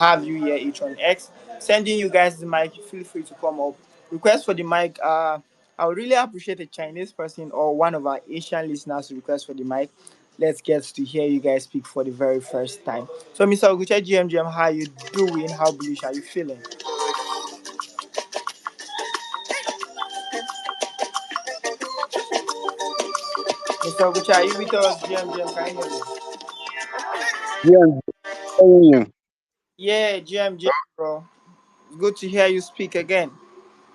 have you here, H on X. Sending you guys the mic. Feel free to come up. Request for the mic. I would really appreciate a Chinese person or one of our Asian listeners to request for the mic. Let's get to hear you guys speak for the very first time. So, Mr. Oguche GMGM, how you doing? How bullish are you feeling? Mr. Oguche, are you with us? GMGM, can you hear me? Yeah, I'm telling you. Yeah, GMGM, bro. Good to hear you speak again.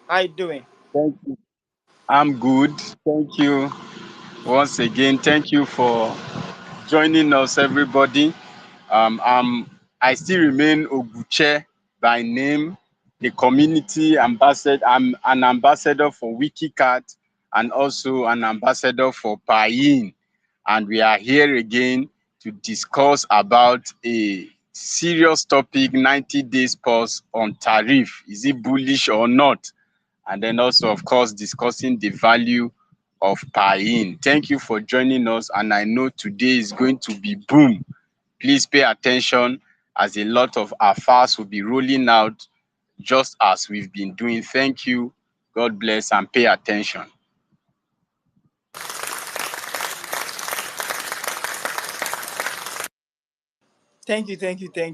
How you doing? Thank you. I'm good. Thank you once again. Thank you for joining us, everybody. I still remain Oguche by name, the community ambassador. I'm an ambassador for WikiCat and also an ambassador for Piin. And we are here again to discuss about a serious topic, 90 days pause on tariff. Is it bullish or not? And then also, of course, discussing the value of Piin. Thank you for joining us, and I know today is going to be boom. Please pay attention as a lot of affairs will be rolling out just as we've been doing. Thank you. God bless and pay attention. Thank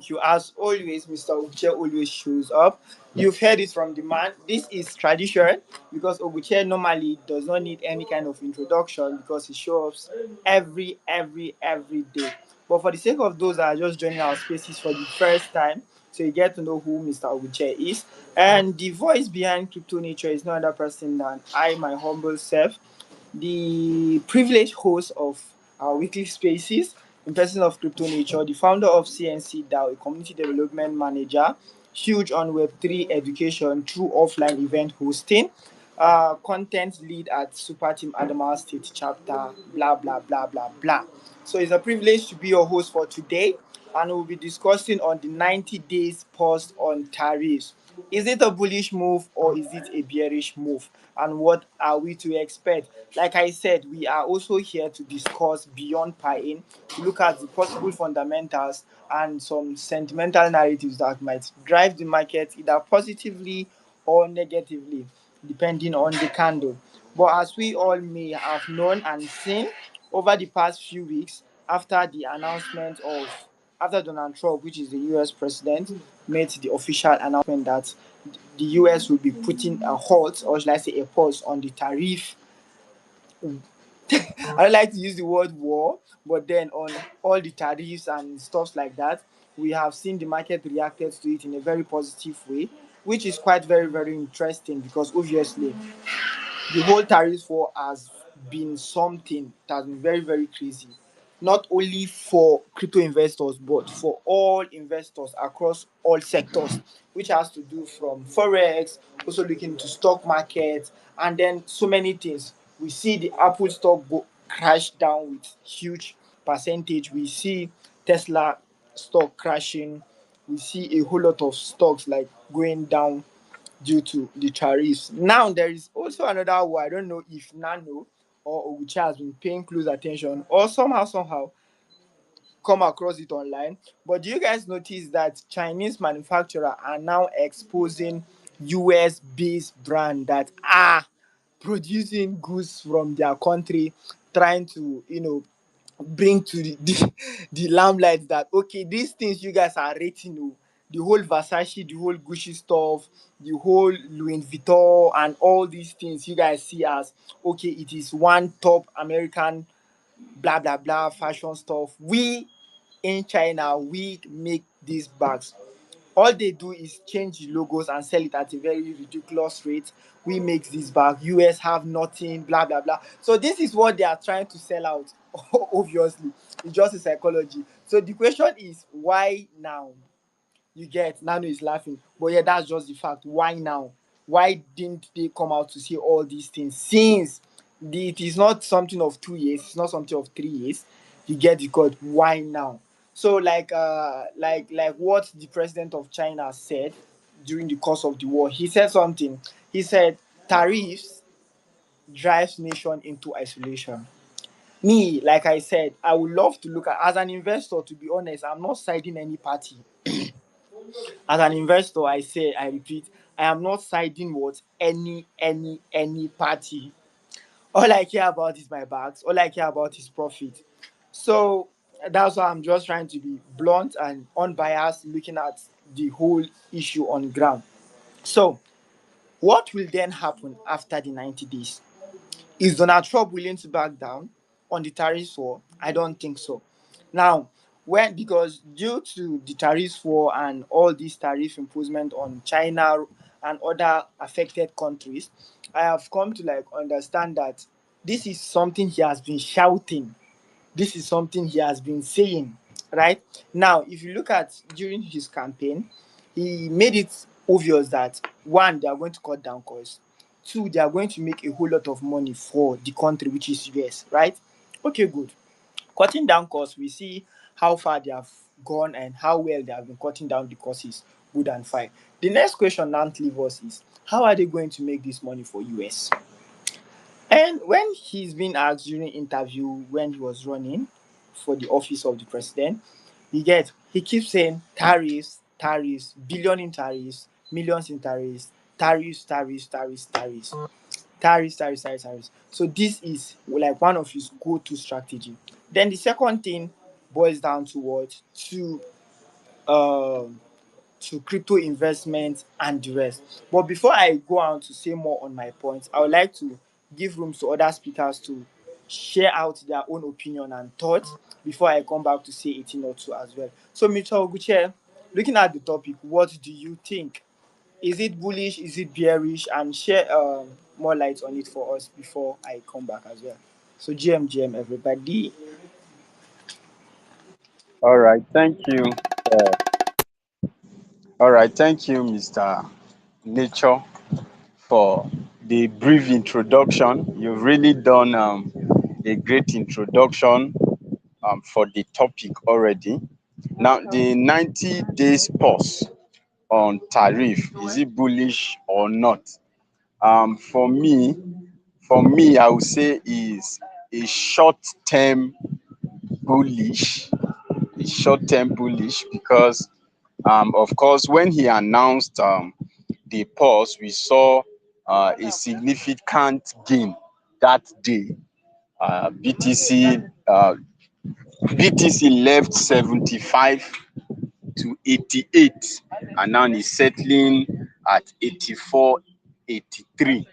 you. As always, Mr. Oguche always shows up. You've heard it from the man. This is tradition because Oguche normally does not need any kind of introduction because he shows up every day. But for the sake of those that are just joining our spaces for the first time, so you get to know who Mr. Oguche is. And the voice behind Crypto Nature is no other person than I, my humble self, the privileged host of our weekly spaces, in person of Crypto Nature, the founder of CNC DAO, a community development manager, huge on Web3 education through offline event hosting, content lead at Super Team Adamawa State chapter, blah, blah, blah, blah, blah. So it's a privilege to be your host for today, and we'll be discussing on the 90 days pause on tariffs. Is it a bullish move or is it a bearish move? And what are we to expect? Like I said, we are also here to discuss beyond Piin, to look at the possible fundamentals and some sentimental narratives that might drive the market either positively or negatively, depending on the candle. But as we all may have known and seen over the past few weeks, after the announcement of after Donald Trump, which is the US president, made the official announcement that the US will be putting a halt, or should I say a pause, on the tariff. I don't like to use the word war, but then on all the tariffs and stuff like that, we have seen the market reacted to it in a very positive way, which is quite very interesting because obviously the whole tariff war has been something that has been very crazy, not only for crypto investors but for all investors across all sectors, which has to do from forex, also looking into stock market, and then so many things. We see the Apple stock go crash down with huge percentage. We see Tesla stock crashing. We see a whole lot of stocks like going down due to the tariffs. Now there is also another war. I don't know if Nano or Ogucha has been paying close attention or somehow come across it online. But do you guys notice that Chinese manufacturers are now exposing US based brand that are producing goods from their country, trying to bring to the limelight that okay, these things you guys are rating, the whole Versace, the whole Gucci stuff, the whole Louis Vuitton, and all these things you guys see as okay, it is one top American blah blah blah fashion stuff. We in China, we make these bags. All they do is change the logos and sell it at a very ridiculous rate. We make this bag. US have nothing, blah blah blah. So this is what they are trying to sell out. Obviously, it's just a psychology. So the question is, why now? You get Nano is laughing, but yeah, that's just the fact. Why now? Why didn't they come out to say all these things since it is not something of 2 years, it's not something of 3 years? You get the code. Why now? So like what the president of China said during the course of the war, he said something. He said tariffs drives nation into isolation. Me, like I said, I would love to look at as an investor. To be honest, I'm not siding any party. As an investor, I repeat, I am not siding with any party. All I care about is my bags. All I care about is profit. So that's why I'm just trying to be blunt and unbiased, looking at the whole issue on ground. So what will then happen after the 90 days? Is Donald Trump willing to back down on the tariffs war? I don't think so. Now, when because due to the tariffs war and all these tariff imposement on China and other affected countries, I have come to like understand that this is something he has been shouting, this is something he has been saying, right? Now, if you look at during his campaign, he made it obvious that one, they are going to cut down costs. Two, they are going to make a whole lot of money for the country, which is US, right? Okay, good. Cutting down costs, we see how far they have gone and how well they have been cutting down the costs is good and fine. The next question now leaves us is how are they going to make this money for US? And when he's been asked during interview when he was running for the office of the president, he keeps saying tariffs, tariffs, billion in tariffs, millions in tariffs, tariffs, tariffs, tariffs, tariffs, tariffs, tariffs, tariffs, tariffs. So this is like one of his go-to strategy. Then the second thing boils down to what? Um to crypto investment and the rest. But before I go on to say more on my points, I would like to give room to other speakers to share out their own opinion and thoughts before I come back to say a thing or two as well. So, Mr. Oguche, looking at the topic, what do you think? Is it bullish? Is it bearish? And share more light on it for us before I come back as well. So, GM, everybody. All right, thank you. Uh, all right, thank you, Mr. Nature, for the brief introduction. You've really done a great introduction for the topic already. Now, the 90 days pause on tariff, is it bullish or not? Um, for me, for me, I would say is a short-term bullish, a short-term bullish because, of course, when he announced the pause, we saw a significant gain that day. BTC BTC left 75 to 88 and now is settling at 84, 83.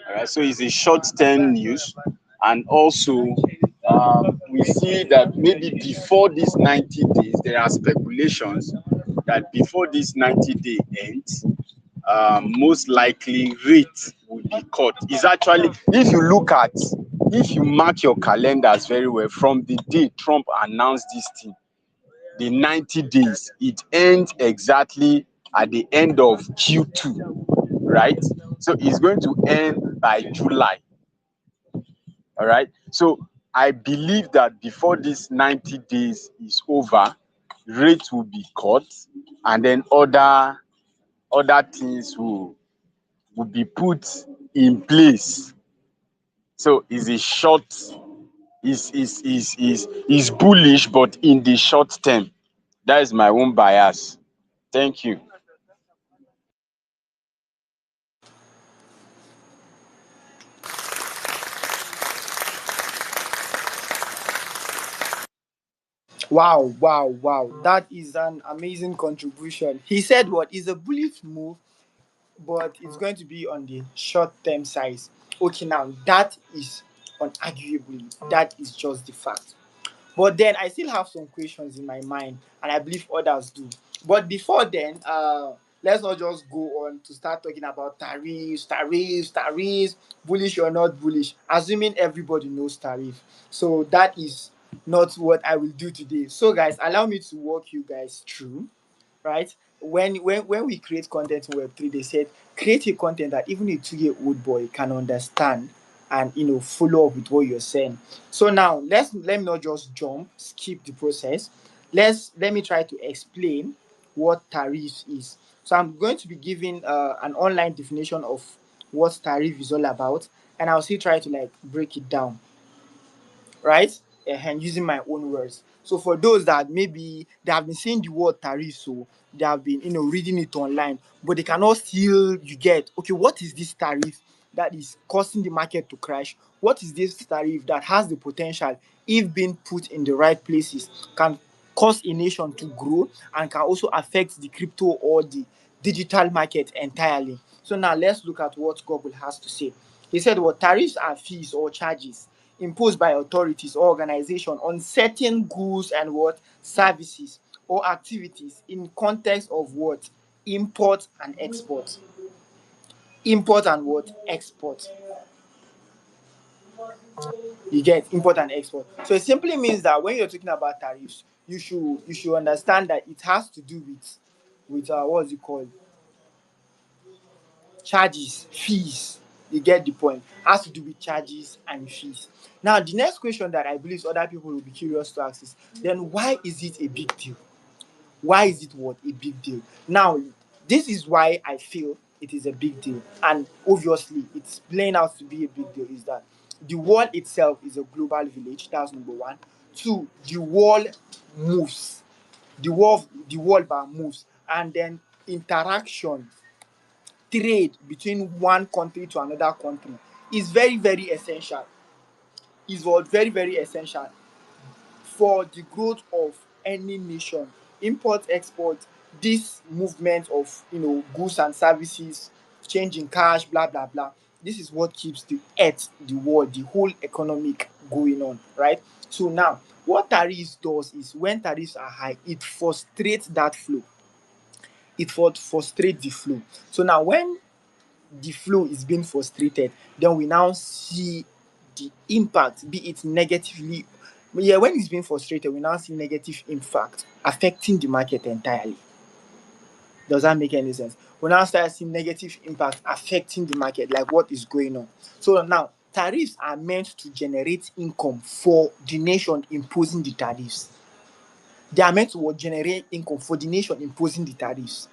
All right, so it's a short-term news, and also we see that maybe before this 90 days, there are speculations that before this 90-day ends, most likely rate will be cut. Is actually, if you mark your calendars very well, from the day Trump announced this thing, the 90 days, it ends exactly at the end of Q2, right? So it's going to end by July. All right. So I believe that before this 90 days is over, rates will be cut, and then other things will be put in place. So it's a short is bullish, but in the short term. That is my own bias. Thank you. Wow, wow, wow. That is an amazing contribution. He said what is a bullish move, but it's going to be on the short term size. Okay, now that is unarguably, that is just the fact. But then I still have some questions in my mind, and I believe others do. But before then, let's not just go on to start talking about tariffs, tariffs, tariffs, bullish or not bullish, assuming everybody knows tariff. So that is not what I will do today. So, guys, allow me to walk you guys through, right? When we create content in Web3, they said create a content that even a 2-year-old boy can understand and follow up with what you're saying. So now let me not just skip the process. Let me try to explain what tariff is. So I'm going to be giving an online definition of what tariff is all about, and I'll still try to like break it down, right? using my own words. So for those that maybe they have been saying the word tariff, so they have been reading it online, but they cannot still you get okay, what is this tariff that is causing the market to crash? What is this tariff that has the potential, if being put in the right places, can cause a nation to grow and can also affect the crypto or the digital market entirely? So now let's look at what Google has to say. He said, "What tariffs are fees or charges imposed by authorities or organizations on certain goods and what services or activities in context of what import and export. Import and what export. You get import and export. So it simply means that when you're talking about tariffs, you should understand that it has to do with what's it called, charges, fees. You get the point. Has to do with charges and fees. Now, the next question that I believe other people will be curious to ask is, then why is it a big deal? Why is it what a big deal? Now, this is why I feel it is a big deal, and obviously, it's playing out to be a big deal. Is that the world itself is a global village? That's number one. Two, the world moves. The world bar moves, and then interaction, trade between one country to another country is very, very essential. Is what very, very essential for the growth of any nation. Import, export, this movement of goods and services, change in cash, blah blah blah. This is what keeps the earth, the world, the whole economic going on, right? So now, what tariffs does is, when tariffs are high, it frustrates that flow. It frustrates the flow. So now, when the flow is being frustrated, then we now see the impact, be it negatively. Yeah, when it's being frustrated, we now see negative impact affecting the market entirely. Does that make any sense? We now start seeing negative impact affecting the market, like what is going on. So now, tariffs are meant to generate income for the nation imposing the tariffs. They are meant to generate income for the nation imposing the tariffs.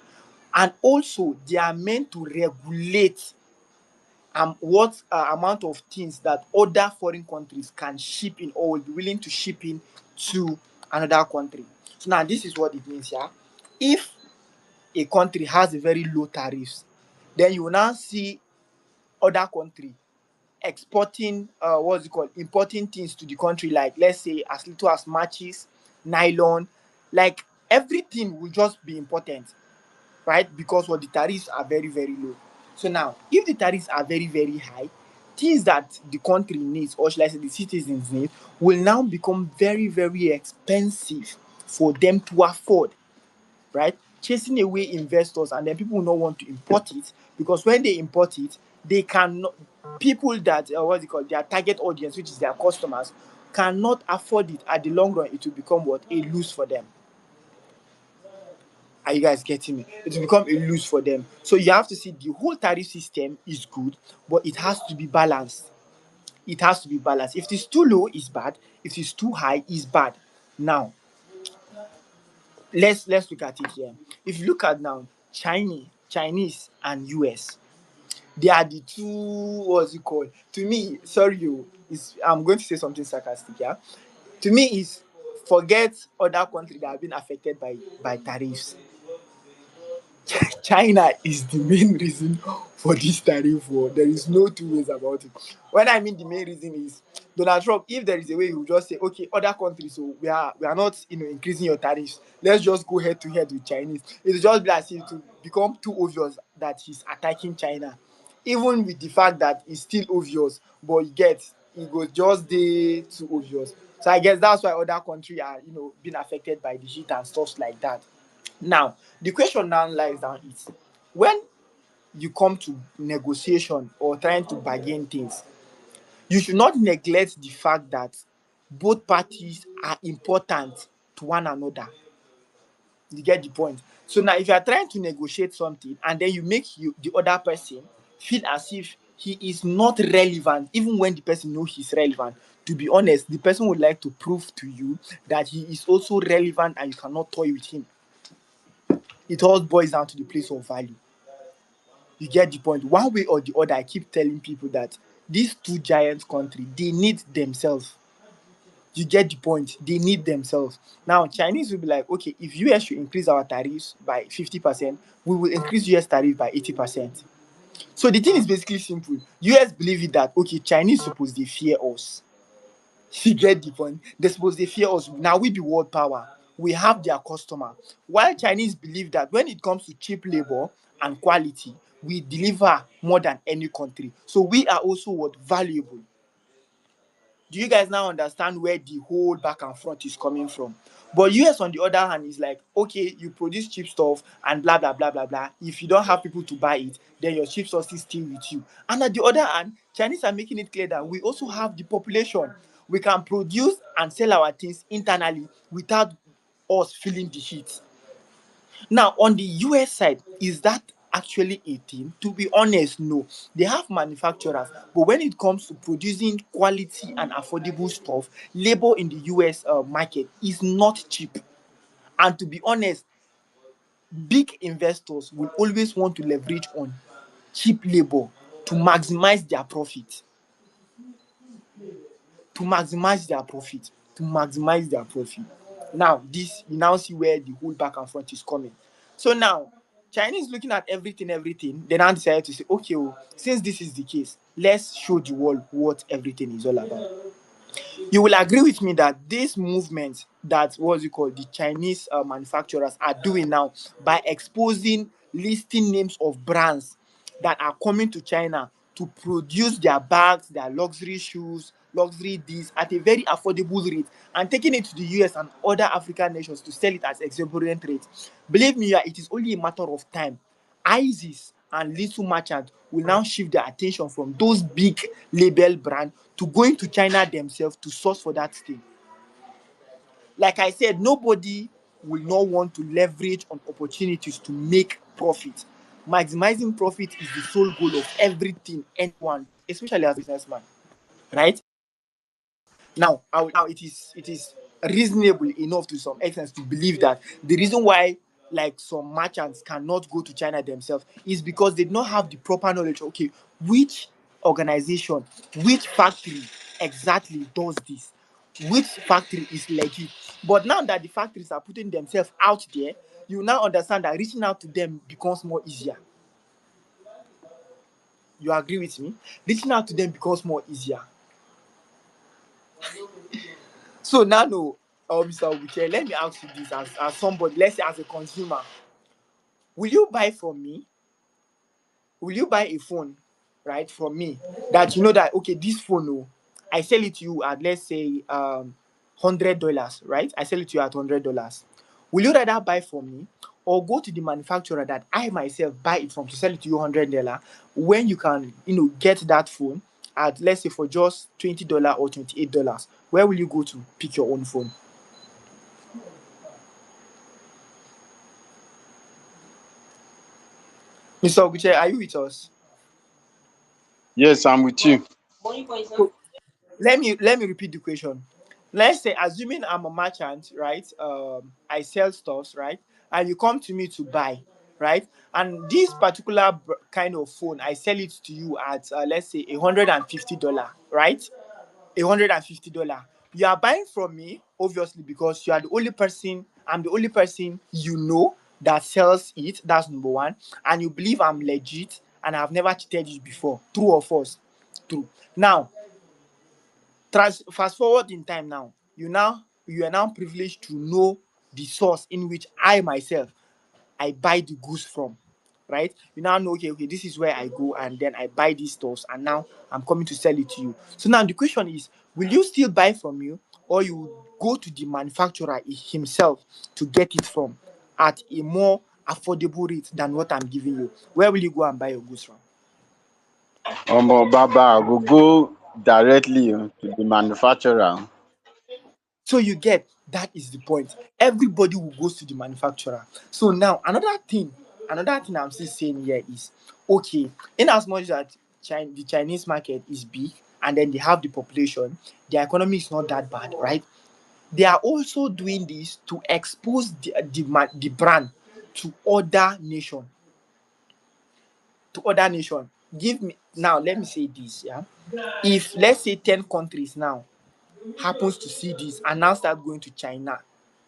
And also, they are meant to regulate what amount of things that other foreign countries can ship in or will be willing to ship in to another country. So now, this is what it means, yeah. If a country has a very low tariffs, then you will now see other country exporting what's it called, importing things to the country, like let's say as little as matches, nylon, like everything will just be important, right? Because what the tariffs are very, very low. So now, if the tariffs are very, very high, things that the country needs, or should I say the citizens need, will now become very, very expensive for them to afford, right? Chasing away investors, and then people will not want to import it, because when they import it, they cannot, people that what's it called, their target audience, which is their customers, cannot afford it. At the long run, it will become what, a lose for them. Are you guys getting me? It will become a lose for them. So you have to see, the whole tariff system is good, but it has to be balanced. It has to be balanced. If it's too low, it's bad. If it's too high, it's bad. Now, let's look at it here. If you look at now, Chinese and US, they are the two, what's it called? To me, sorry, I'm going to say something sarcastic, yeah. To me, is forget other countries that have been affected by tariffs. China is the main reason for this tariff war. There is no two ways about it. When I mean the main reason is Donald Trump, if there is a way, he will just say, okay, other countries, so we are not increasing your tariffs. Let's just go head to head with Chinese. It will just be as if to become too obvious that he's attacking China. Even with the fact that it's still obvious, but you get it goes just day too obvious. So I guess that's why other countries are being affected by the heat and stuff like that. Now, the question now lies down is, when you come to negotiation or trying to bargain things, you should not neglect the fact that both parties are important to one another. You get the point? So now, if you are trying to negotiate something and then you make the other person feel as if he is not relevant, even when the person knows he's relevant, to be honest, the person would like to prove to you that he is also relevant and you cannot toy with him. It all boils down to the place of value. You get the point? One way or the other, I keep telling people that these two giant countries, they need themselves. You get the point. They need themselves. Now, Chinese will be like, okay, if US should increase our tariffs by 50%, we will increase US tariff by 80%. So the thing is basically simple. US believe it that, okay, Chinese suppose they fear us. You get the point. They suppose they fear us. Now we be world power. We have their customer. While Chinese believe that when it comes to cheap labor and quality, we deliver more than any country. So we are also what valuable. Do you guys now understand where the whole back and front is coming from? But US on the other hand is like, okay, you produce cheap stuff and blah blah blah blah blah. If you don't have people to buy it, then your cheap stuff is still with you. And at the other hand, Chinese are making it clear that we also have the population. We can produce and sell our things internally without us feeling the heat. Now, on the US side, is that actually a thing? To be honest, no. They have manufacturers, but when it comes to producing quality and affordable stuff, labor in the US market is not cheap. And to be honest, big investors will always want to leverage on cheap labor to maximize their profit. To maximize their profit. To maximize their profit. Now, this you now see where the whole back and front is coming. So now, Chinese looking at everything, they now decided to say, okay, oh, since this is the case, let's show the world what everything is all about. You will agree with me that this movement that what's it called the Chinese manufacturers are doing now by exposing listing names of brands that are coming to China to produce their bags, their luxury shoes, luxury this at a very affordable rate and taking it to the US and other African nations to sell it at exorbitant rates. Believe me, yeah, it is only a matter of time. ISIS and little merchant will now shift their attention from those big label brands to going to China themselves to source for that thing. Like I said, nobody will not want to leverage on opportunities to make profit. Maximizing profit is the sole goal of everything anyone, especially as a businessman, right? Now it is reasonable enough to some extent to believe that the reason why like some merchants cannot go to China themselves is because they do not have the proper knowledge. Okay, which organization, which factory exactly does this? Which factory is legit? But now that the factories are putting themselves out there, you now understand that reaching out to them becomes more easier. You agree with me? Reaching out to them becomes more easier. So now, no, Mr. Obuche, let me ask you this as somebody, let's say as a consumer, will you buy from me? Will you buy a phone, right, from me that you know that okay, this phone, oh, I sell it to you at let's say $100, right? I sell it to you at $100. Will you rather buy from me or go to the manufacturer that I myself buy it from to sell it to you $100 when you can, get that phone at let's say for just $20 or $28? Where will you go to pick your own phone? Mr. Oguche, are you with us? Yes, I'm with you. So let me repeat the question. Let's say, assuming I'm a merchant, right? I sell stuffs, right? And you come to me to buy, right? And this particular kind of phone, I sell it to you at let's say $150, right? $150. You are buying from me, obviously, because you are the only person, I'm the only person that sells it. That's number one. And you believe I'm legit and I've never cheated you before. True or false? True. Now, fast forward in time now. You are now privileged to know the source in which I myself I buy the goods from, right? You now know, okay, this is where I go and then I buy these stuffs and now I'm coming to sell it to you. So now the question is, will you still buy from you or you go to the manufacturer himself to get it from at a more affordable rate than what I'm giving you? Where will you go and buy your goods from? Baba, I will go directly to the manufacturer. So you get that is the point. Everybody will go to the manufacturer. So now another thing I'm still saying here is okay, in as much that the Chinese market is big and then they have the population, their economy is not that bad, right? They are also doing this to expose the brand to other nation. To other nation. Give me now, let me say this, yeah. If let's say 10 countries now happens to see this and now start going to China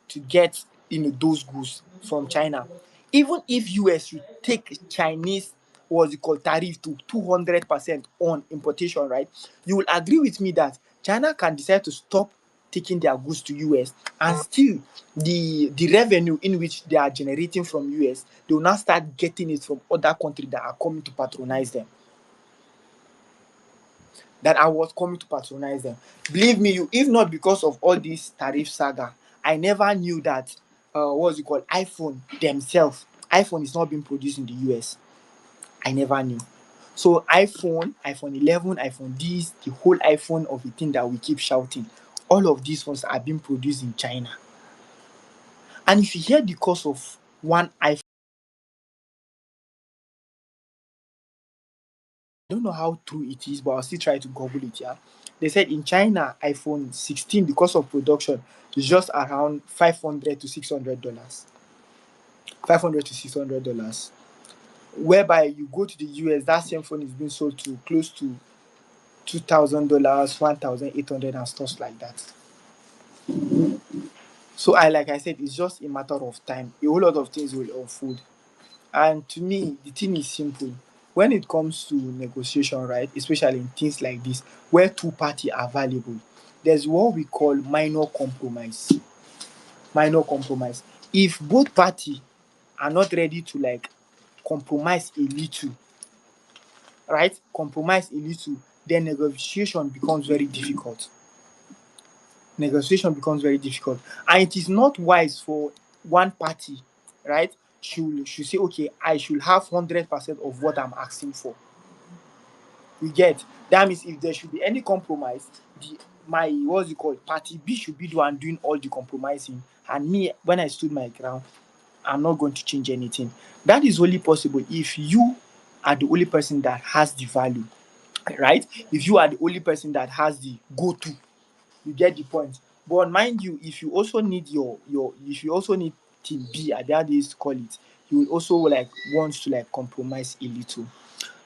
to get those goods from China, even if US should take Chinese what's it called tariff to 200% on importation, right? You will agree with me that China can decide to stop taking their goods to US, and still the revenue in which they are generating from US, they will now start getting it from other countries that are coming to patronize them. That I was coming to patronize them. Believe me, you, if not because of all this tariff saga, I never knew that what's it called iPhone themselves. iPhone is not being produced in the US. I never knew. So iPhone 11, iPhone this, the whole iPhone of the thing that we keep shouting, all of these ones are being produced in China. And if you hear the cost of one iPhone, I don't know how true it is, but I'll still try to Google it. Yeah, they said in China, iPhone 16, the cost of production is just around $500 to $600. $500 to $600. Whereby you go to the US, that same phone is being sold to close to $2,000, 1,800, and stuff like that. So like I said, it's just a matter of time. A whole lot of things will unfold. And to me, the thing is simple. When it comes to negotiation, right, especially in things like this, where two parties are valuable, there's what we call minor compromise. Minor compromise. If both parties are not ready to compromise a little, right? Compromise a little, then negotiation becomes very difficult. Negotiation becomes very difficult. And it is not wise for one party, right? Should say, okay, I should have 100% of what I'm asking for. We get that means if there should be any compromise, the my what's it called party B should be the one doing all the compromising, and me, when I stood my ground, I'm not going to change anything. That is only possible if you are the only person that has the value, right? If you are the only person that has the go-to, you get the point. But mind you, if you also need your if you also need team B, at that is call it, you will also want to compromise a little.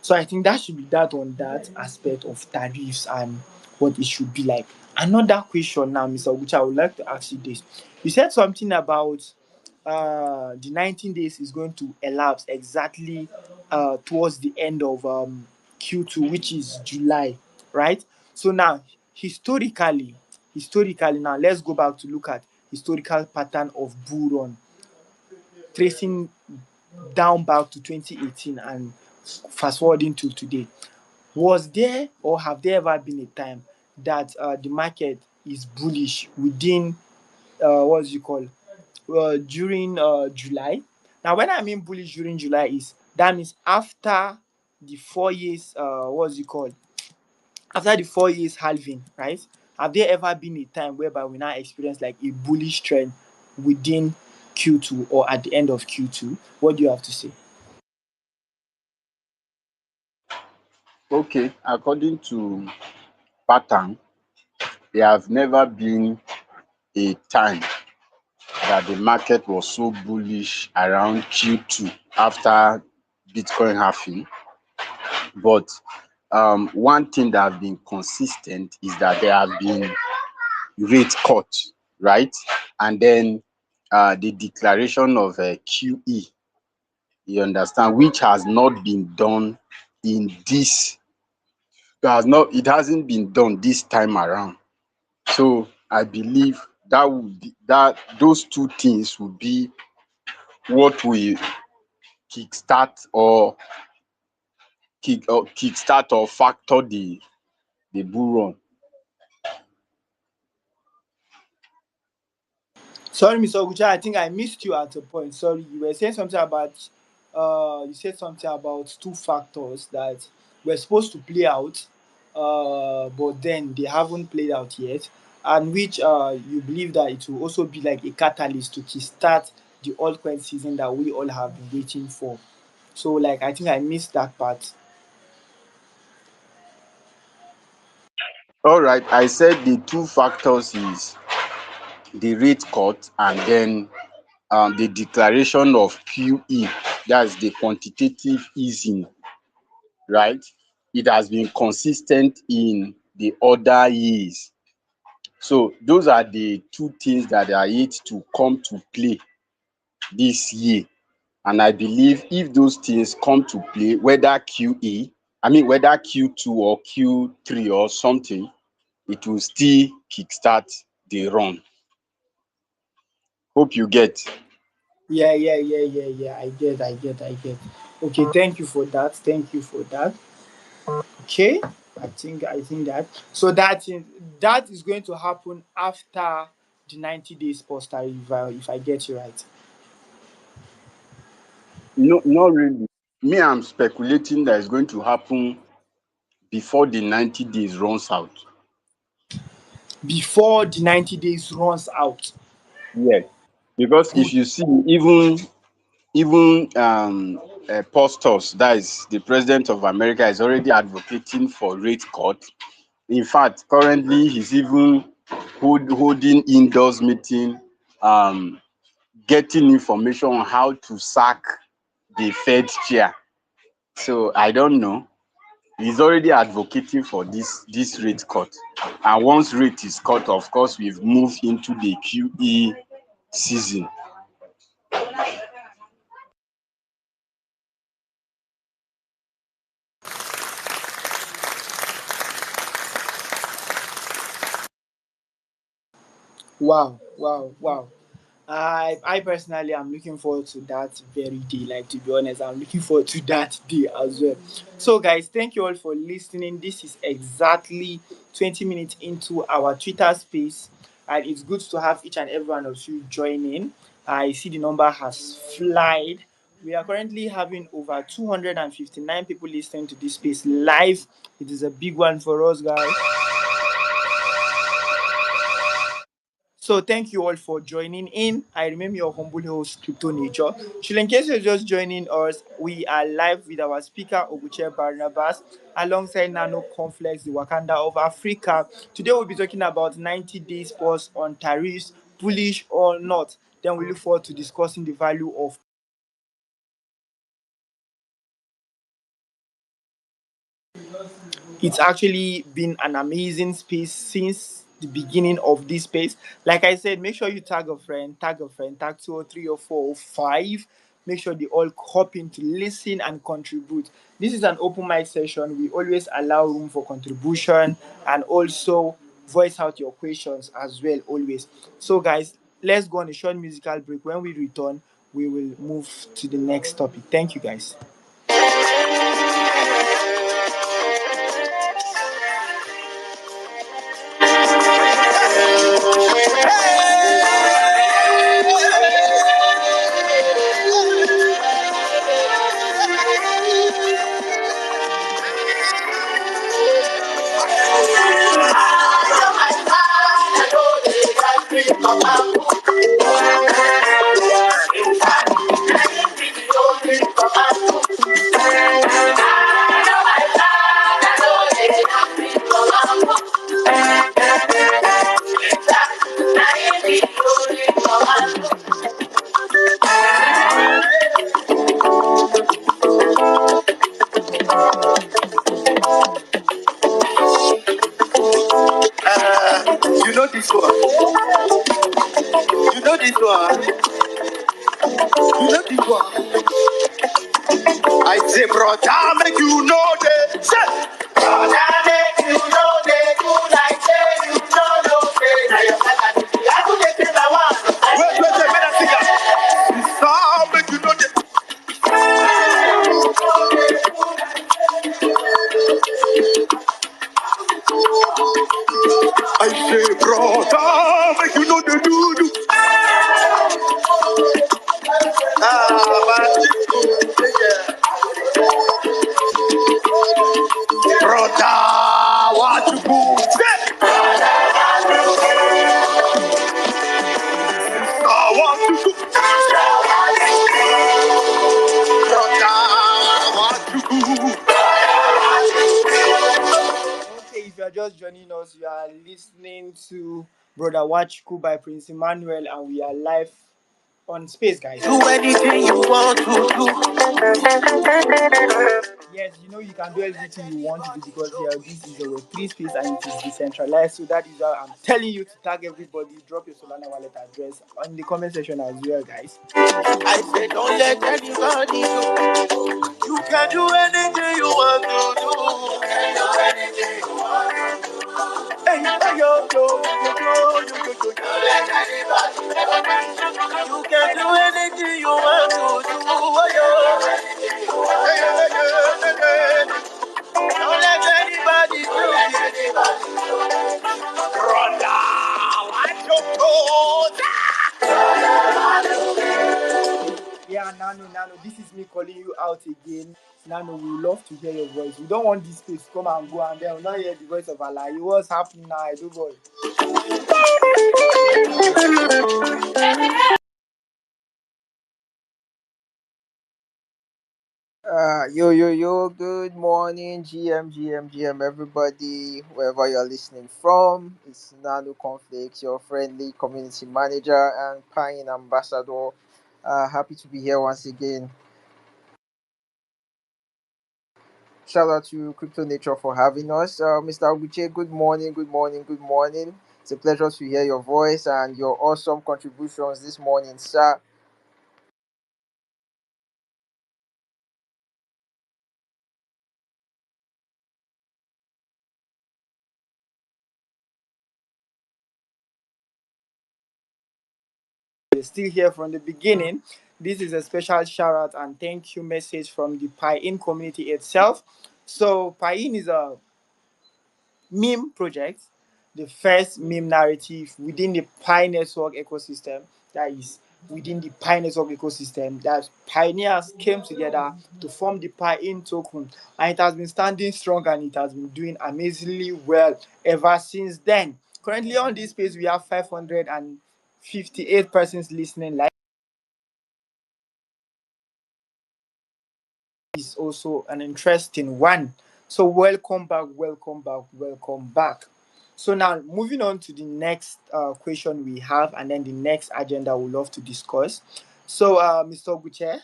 So I think that should be that on that aspect of tariffs and what it should be like. Another question now, Mr. Ogucha, I would like to ask you this. You said something about the 19 days is going to elapse exactly towards the end of Q2, which is July, right? So now, historically, now let's go back to look at historical pattern of bull run, tracing down back to 2018 and fast forwarding to today. Was there or have there ever been a time that the market is bullish within what's it called during July? Now, when I mean bullish during July, is that means after the 4 years what's it called after the 4 years halving, right? Have there ever been a time whereby we now experience like a bullish trend within Q2 or at the end of Q2? What do you have to say? Okay, according to pattern, there have never been a time that the market was so bullish around Q2 after Bitcoin halving. But one thing that have been consistent is that there have been rate cuts, right? And then the declaration of QE, you understand, which has not been done in this, it hasn't been done this time around. So I believe that would be that those two things would be what will kickstart or kickstart or factor the bull run. Sorry, Mr. Ogucha, I think I missed you at a point. Sorry, you were saying something about you said something about two factors that were supposed to play out, but then they haven't played out yet, and which you believe that it will also be like a catalyst to kickstart the altcoin season that we all have been waiting for. So, I think I missed that part. All right, I said the two factors is the rate cut and then the declaration of QE, that's the quantitative easing, right? It has been consistent in the other years. So those are the two things that are yet to come to play this year. And I believe if those things come to play, whether QA, I mean whether Q2 or Q3 or something, it will still kickstart the run. Hope you get. Yeah. I get. Okay, thank you for that. Thank you for that. Okay, I think that so that is going to happen after the 90 days post if I get you right. No, not really. Me, I'm speculating that it's going to happen before the 90 days runs out. Before the 90 days runs out. Yes. Because if Good. you see, even Postos, that is the president of America, is already advocating for rate cut. In fact, currently he's even holding indoors meeting, um, getting information on how to sack the Fed chair. So I don't know. He's already advocating for this rate cut. And once rate is cut, of course, we've moved into the QE season. Wow. I personally am looking forward to that very day. Like, to be honest, I'm looking forward to that day as well. So guys, thank you all for listening. This is exactly 20 minutes into our Twitter space, and it's good to have each and every one of you join in. I see the number has flied. We are currently having over 259 people listening to this space live. It is a big one for us, guys. So thank you all for joining in. I remember your humble host, Crypto Nature. So in case you're just joining us, we are live with our speaker, Oguche Barnabas, alongside Nano Complex, the Wakanda of Africa. Today we'll be talking about 90 days pause on tariffs, bullish or not. Then we look forward to discussing the value of. It's actually been an amazing space since the beginning of this space. Like I said, make sure you tag 2 or 3 or 4 or 5. Make sure they all hop in to listen and contribute. This is an open mic session. We always allow room for contribution and also voice out your questions as well, always. So, guys, let's go on a short musical break. When we return, we will move to the next topic. Thank you, guys. You know this one. You know this one. You know this one. I say, brother, make you know this. Brother, make you know the good I say you know say. Now your father, I could get in the one. Wait, better singer. Sister, make you know the. I say, brother, make you know the do. But brother, what you do? What you do? Brother, what you do? Okay, if you are just joining us, you are listening to Brother Wachiku by Prince Emmanuel, and we are live on space, guys. Do anything you want to do. Yes, you know you can do everything you want to do because here this is a Web3 space and it is decentralized. So that is why I'm telling you to tag everybody, drop your Solana wallet address on the comment section as well, guys. I said, don't let anybody know. You can do anything you want to do. You can do anything you want to do. Hey, hey, yo. Don't let anybody know. You can do anything you want to do. Oh, yo. Hey, hey, hey, hey, hey. Don't let anybody do it. Brother, watch your toes. Yeah, Nano, this is me calling you out again. Nano, we love to hear your voice. We don't want this space to come and go and then we'll not hear the voice of Allah. What's happening now? I do boy. Yo, good morning, GM, everybody, wherever you're listening from. It's Nano Conflicts, your friendly community manager and Pine ambassador. Happy to be here once again. Shout out to Crypto Nature for having us. Mr. Oguche, good morning. It's a pleasure to hear your voice and your awesome contributions this morning, sir. We're still here from the beginning. This is a special shout out and thank you message from the Piin community itself. So Piin is a meme project, the first meme narrative within the Pi Network ecosystem. That is within the Pi Network ecosystem that pioneers came together to form the Pi in token, and it has been standing strong and it has been doing amazingly well ever since then. Currently on this page we have 558 persons listening live. Is also an interesting one. So welcome back. So now moving on to the next question we have, and then the next agenda we love to discuss. So, Mr. Guche,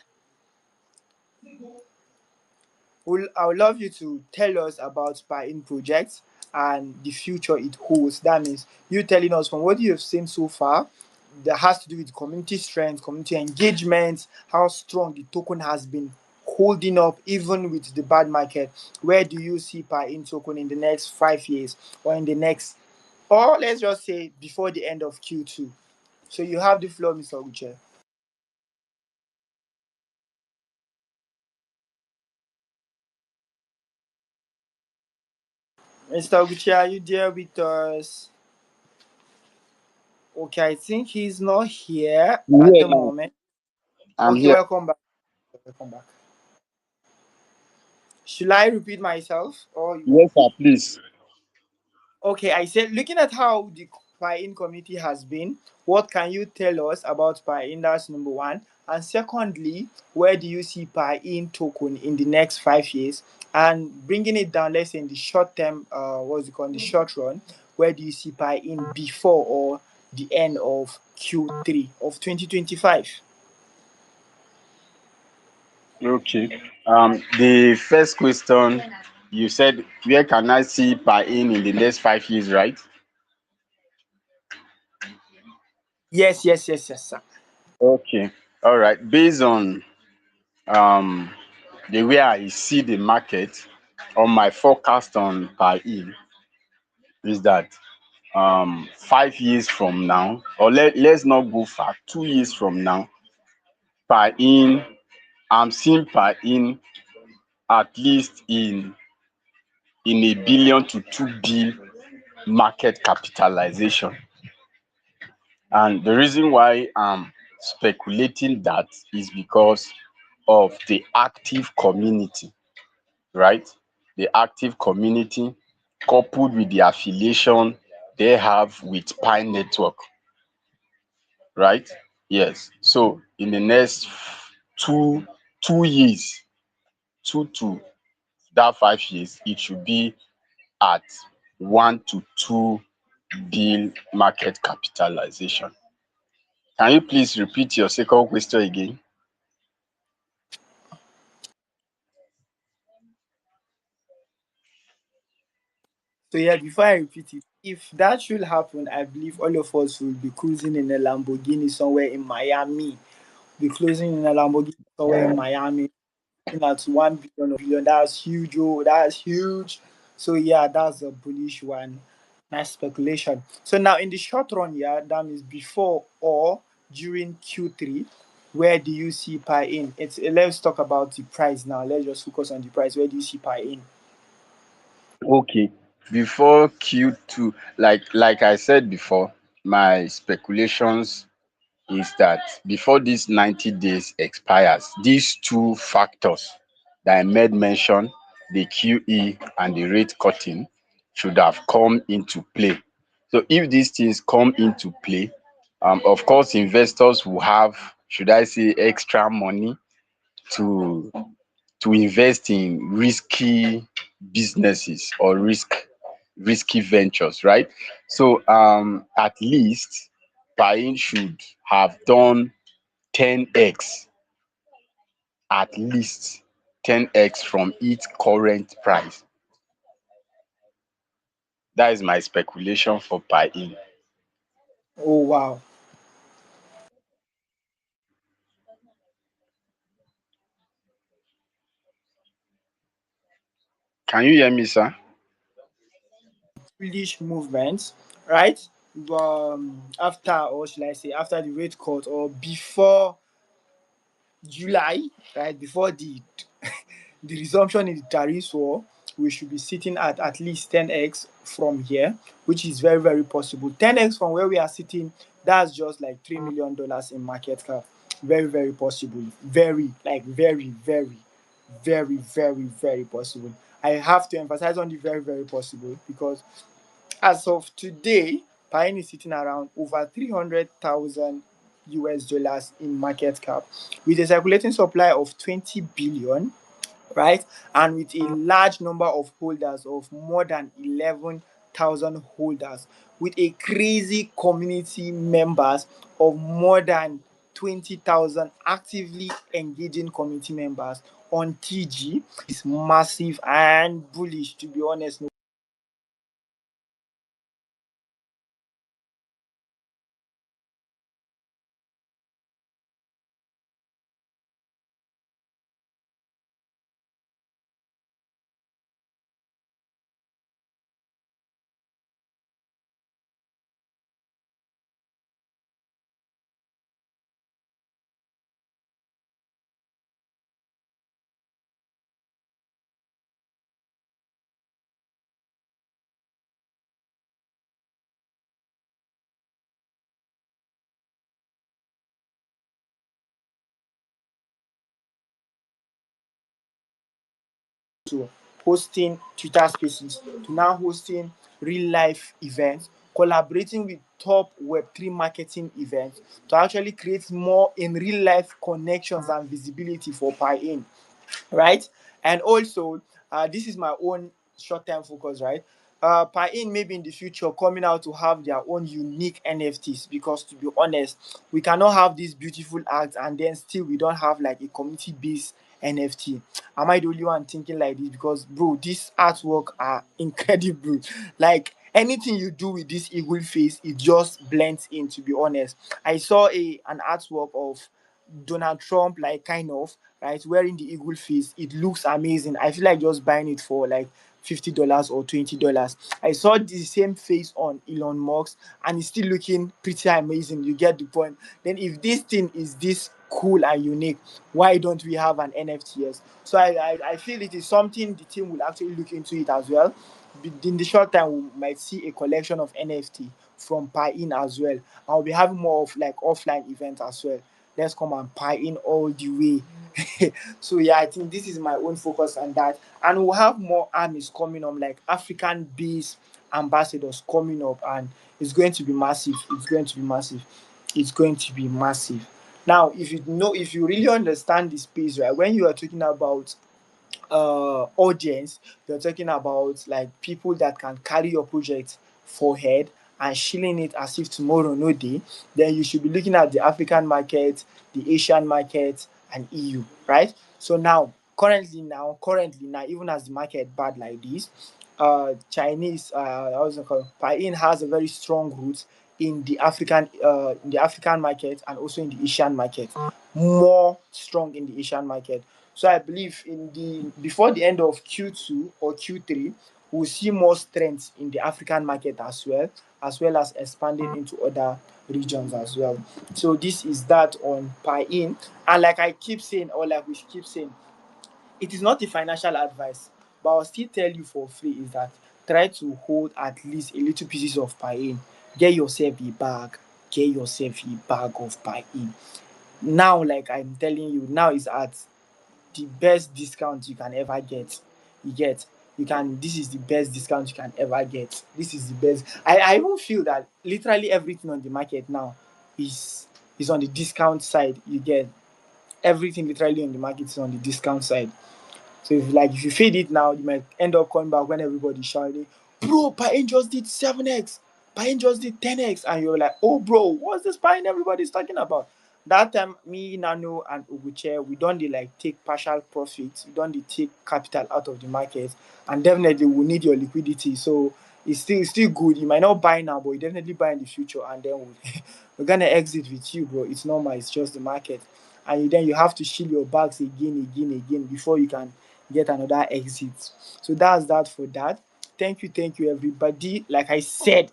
I would love you to tell us about Buy-in projects and the future it holds. That means you telling us from what you have seen so far that has to do with community strength, community engagement, how strong the token has been holding up even with the bad market. Where do you see Buy-in token in the next 5 years or in the next, or let's just say before the end of Q2? So you have the floor, Mr. Uche. Mr. Uche, are you there with us? Okay, I think he's not here I'm at here the now. moment. I'm Okay, here. welcome back. Welcome back. Should I repeat myself or you Yes, want? sir, please. Okay, I said looking at how the Pi-in community has been, what can you tell us about Pi-in? That's number one. And secondly, where do you see Pi-in token in the next 5 years? And bringing it down, let's say in the short term, what's it called, the short run, where do you see Pi-in before or the end of Q3 of 2025? Okay. The first question you said, where can I see per in the next 5 years, right? Yes, sir. Okay. All right. Based on um the way I see the market or my forecast on per in is that 5 years from now, or let's not go far, 2 years from now, per in, I'm seeing per in at least in a billion to 2 billion market capitalization. And the reason why I'm speculating that is because of the active community, right? The active community coupled with the affiliation they have with Pi Network, right? Yes. So in the next two 2 years, 2 to that 5 years, it should be at 1 to 2 billion market capitalization. Can you please repeat your second question again? So yeah, before I repeat it, if that should happen, I believe all of us will be cruising in a Lamborghini somewhere in Miami. Be closing in a Lamborghini somewhere in Miami. At 1 billion or billion. That's huge. Oh, that's huge. So yeah, that's a bullish one. Nice speculation. So now in the short run, yeah, that means before or during Q3, where do you see Pi in? Let's talk about the price now. Let's just focus on the price. Where do you see Pi in? Okay. Before Q2, like I said before, my speculations is that before this 90 days expires, these two factors that I made mention, the QE and the rate cutting, should have come into play. So if these things come into play, of course, investors will have, should I say, extra money to invest in risky businesses or risky ventures, right? So at least Pain should have done 10x, at least 10x from its current price. That is my speculation for Pain. Oh wow. Can you hear me, sir? Bullish movement, right? After, or should I say, after the rate cut or before July, right? Before the the resumption in the tariffs war, we should be sitting at least 10x from here, which is very, very possible. 10x from where we are sitting, that's just like $3 million in market cap. Very, very possible. Very, like very, very, very, very, very possible. I have to emphasize on the very, very possible because as of today, Pine is sitting around over 300,000 US dollars in market cap with a circulating supply of 20 billion, right? And with a large number of holders of more than 11,000 holders, with a crazy community members of more than 20,000 actively engaging community members on TG. It's massive and bullish, to be honest. To hosting Twitter spaces to now hosting real life events, collaborating with top Web3 marketing events to actually create more in real life connections and visibility for Pi, right? And also, this is my own short-term focus, right? Pain maybe in the future coming out to have their own unique NFTs because to be honest, we cannot have these beautiful acts and then still we don't have like a community-based NFT. Am I the only one thinking like this? Because bro, these artwork are incredible. Like anything you do with this eagle face, it just blends in. To be honest, I saw an artwork of Donald Trump, like kind of right, wearing the eagle face. It looks amazing. I feel like just buying it for like $50 or $20. I saw the same face on Elon Musk, and it's still looking pretty amazing. You get the point. Then if this thing is this cool and unique, why don't we have an NFTs? So I feel it is something the team will actually look into it as well. In the short time, we might see a collection of NFT from Pi-in as well. I'll be having more of like offline events as well. Let's come and Pi-in all the way. So yeah, I think this is my own focus on that. And we'll have more armies coming up, like African based ambassadors coming up, and it's going to be massive. It's going to be massive. It's going to be massive. Now, if you really understand the space, right, when you are talking about audience, you're talking about like people that can carry your project for head and shilling it as if tomorrow no day, then you should be looking at the African market, the Asian market, and EU, right? So now, currently now, even as the market bad like this, Chinese, how's it called? Piin has a very strong root in the African market and also in the Asian market. More strong in the Asian market. So I believe in the before the end of Q2 or Q3, we'll see more strength in the African market as well as expanding into other regions as well. So this is that on Piin. And like I keep saying, or like we keep saying, it is not a financial advice, but I'll still tell you for free is that try to hold at least a little pieces of Piin. Get yourself a bag. Get yourself a bag of Piin. Now, like I'm telling you, now is at the best discount you can ever get. You get, you can, this is the best discount you can ever get. This is the best. I even feel that literally everything on the market now is is on the discount side. You get, everything literally on the market is on the discount side. So if you feed it now, you might end up coming back when everybody's shouting, "Bro, Pain just did 7x, Pain just did 10x," and you're like, "Oh, bro, what's this Pain everybody's talking about?" That time, me, Nano, and Uguche, we don't dey like take partial profits, we don't dey take capital out of the market, and definitely we need your liquidity. So it's still good. You might not buy now, but you definitely buy in the future, and then we're gonna exit with you, bro. It's normal. It's just the market, and then you have to shield your bags again before you can get another exit. So that's that for that. Thank you, everybody. Like I said,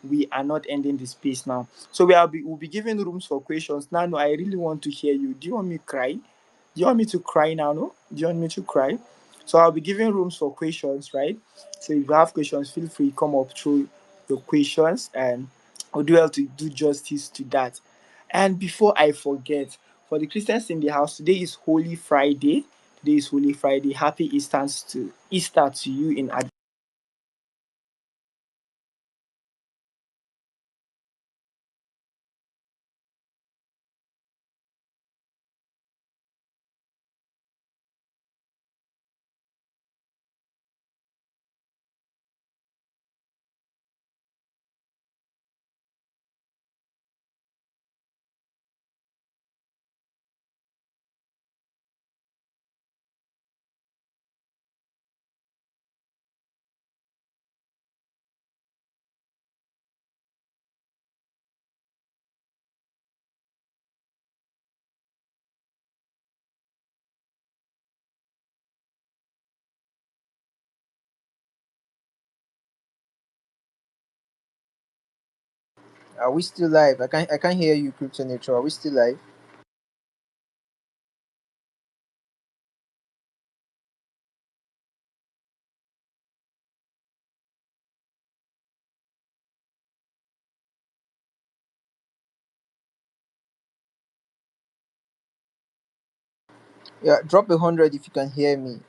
we are not ending the space now. So we'll be giving rooms for questions. Now, no, I really want to hear you. Do you want me to cry? Do you want me to cry now? No? Do you want me to cry? So I'll be giving rooms for questions, right? So if you have questions, feel free to come up through your questions and I'll do well to do justice to that. And before I forget, for the Christians in the house, today is Holy Friday. Today is Holy Friday. Happy Easter to you in advance. Are we still live? I can't hear you, Crypto Nature. Are we still live? Yeah, drop 100 if you can hear me.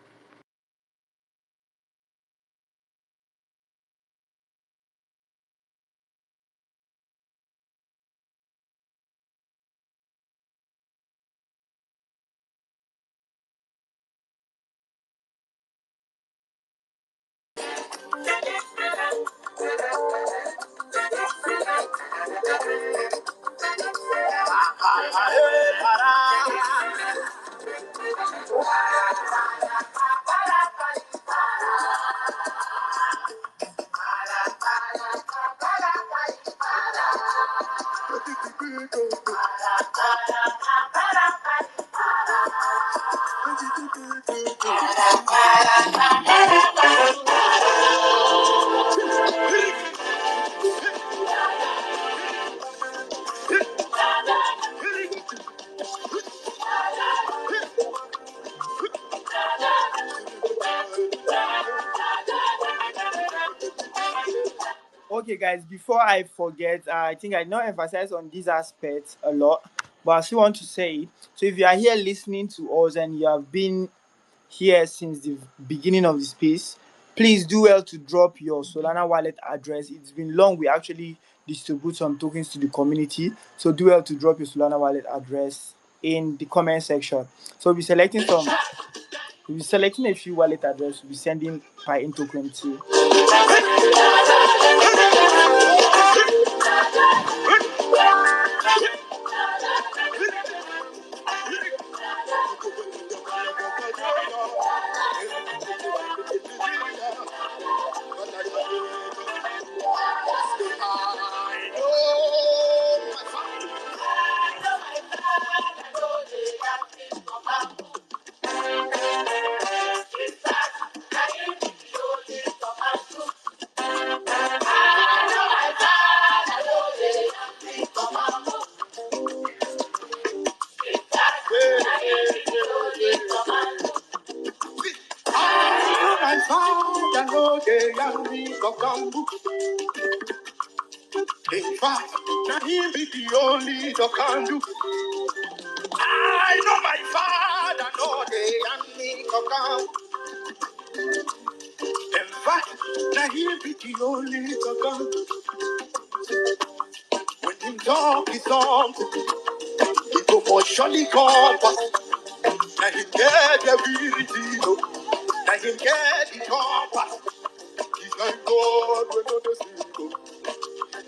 Okay, guys, before I forget, I think I know emphasize on this aspect a lot, but I still want to say it. So if you are here listening to us and you have been here since the beginning of the space, please do well to drop your Solana wallet address. It's been long. We actually distribute some tokens to the community. So do well to drop your Solana wallet address in the comment section. So we'll be selecting a few wallet address. We'll be sending Pi in token to. father no dey young me Dokambu. In fact, now him be the only Dokambu. I know my father no dey young me Dokambu. In fact, now him be the only Dokambu. When him talk his something, he go for surely call but now he get the ability, now he get the compass. He's like God when no dey see go.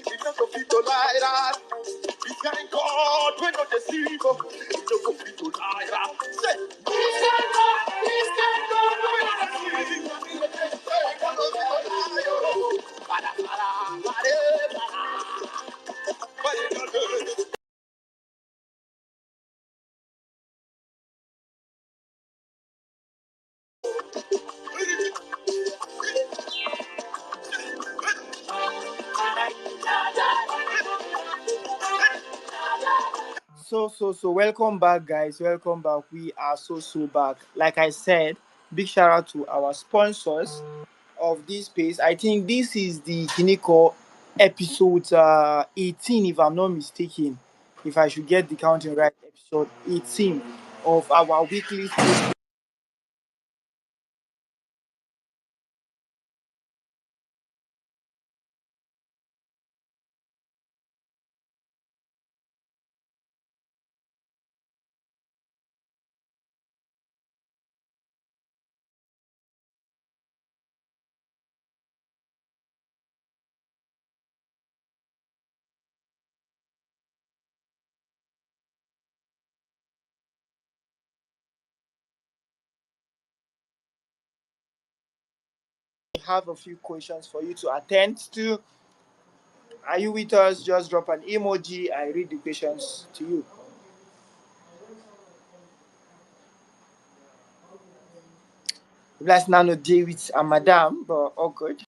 He no go fit to lie that. He's like God when no dey see go. He no go fit to lie that. Say, he's like God when no dey see go. He no go fit to lie oh. Para, para, para, para. So welcome back, guys. Welcome back. We are so back. Like I said, big shout out to our sponsors of this space. I think this is the Kiniko episode 18, if I'm not mistaken. If I should get the counting right, episode 18 of our weekly space. I have a few questions for you to attend to. Are you with us? Just drop an emoji. I read the questions to you. Let's now know David and Madam, but all good.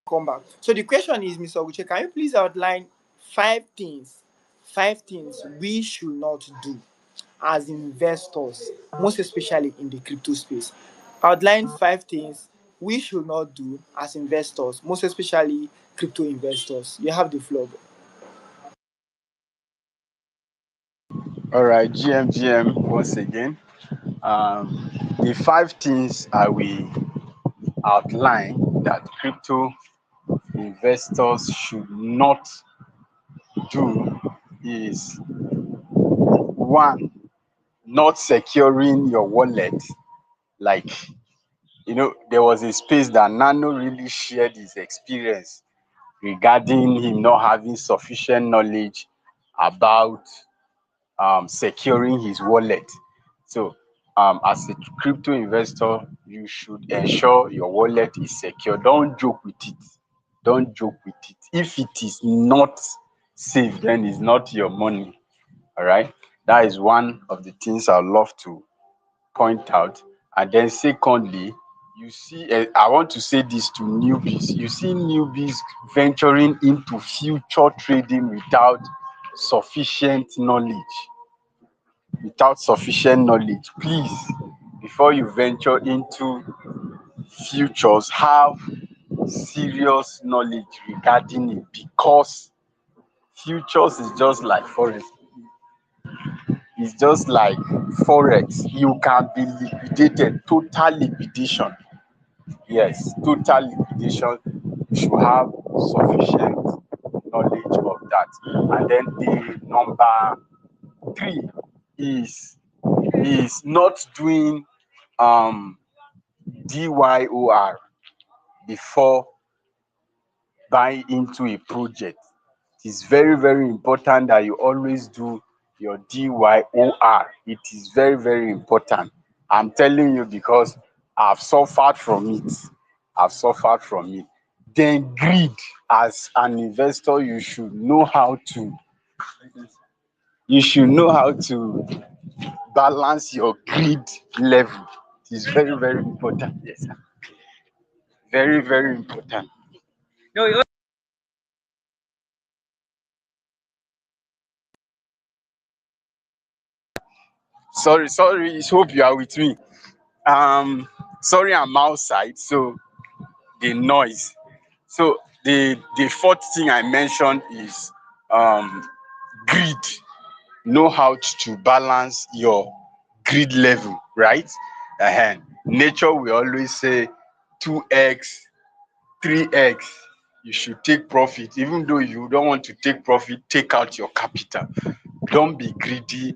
Come back. So the question is, Mr. Oguche, can you please outline five things, five things we should not do as investors, most especially in the crypto space? Outline five things we should not do as investors, most especially crypto investors. You have the floor. All right, GM once again. The five things I will outline that crypto investors should not do is one, not securing your wallet. Like, there was a space that Nano really shared his experience regarding him not having sufficient knowledge about securing his wallet. So, as a crypto investor, you should ensure your wallet is secure. Don't joke with it. Don't joke with it. If it is not safe, then it's not your money. All right. That is one of the things I love to point out. And then, secondly, you see, I want to say this to newbies. You see newbies venturing into future trading sufficient knowledge without sufficient knowledge. Please, before you venture into futures, have serious knowledge regarding it, because futures is just like forex. It's just like forex. You can be liquidated, total liquidation. Yes, total liquidation. You should have sufficient knowledge of that. And then the number three is not doing DYOR before buying into a project. It is very, very important that you always do your DYOR. It is very, very important. I'm telling you because I've suffered from it. I've suffered from it. Then greed. As an investor, you should know how to balance your greed level. It is very, very important. Yes, sir. Very, very important. Sorry. Hope you are with me. Sorry, I'm outside, so the noise. So the fourth thing I mentioned is um greed. Know how to balance your greed level, right? Nature will always say 2x, 3x. You should take profit. Even though you don't want to take profit, take out your capital. Don't be greedy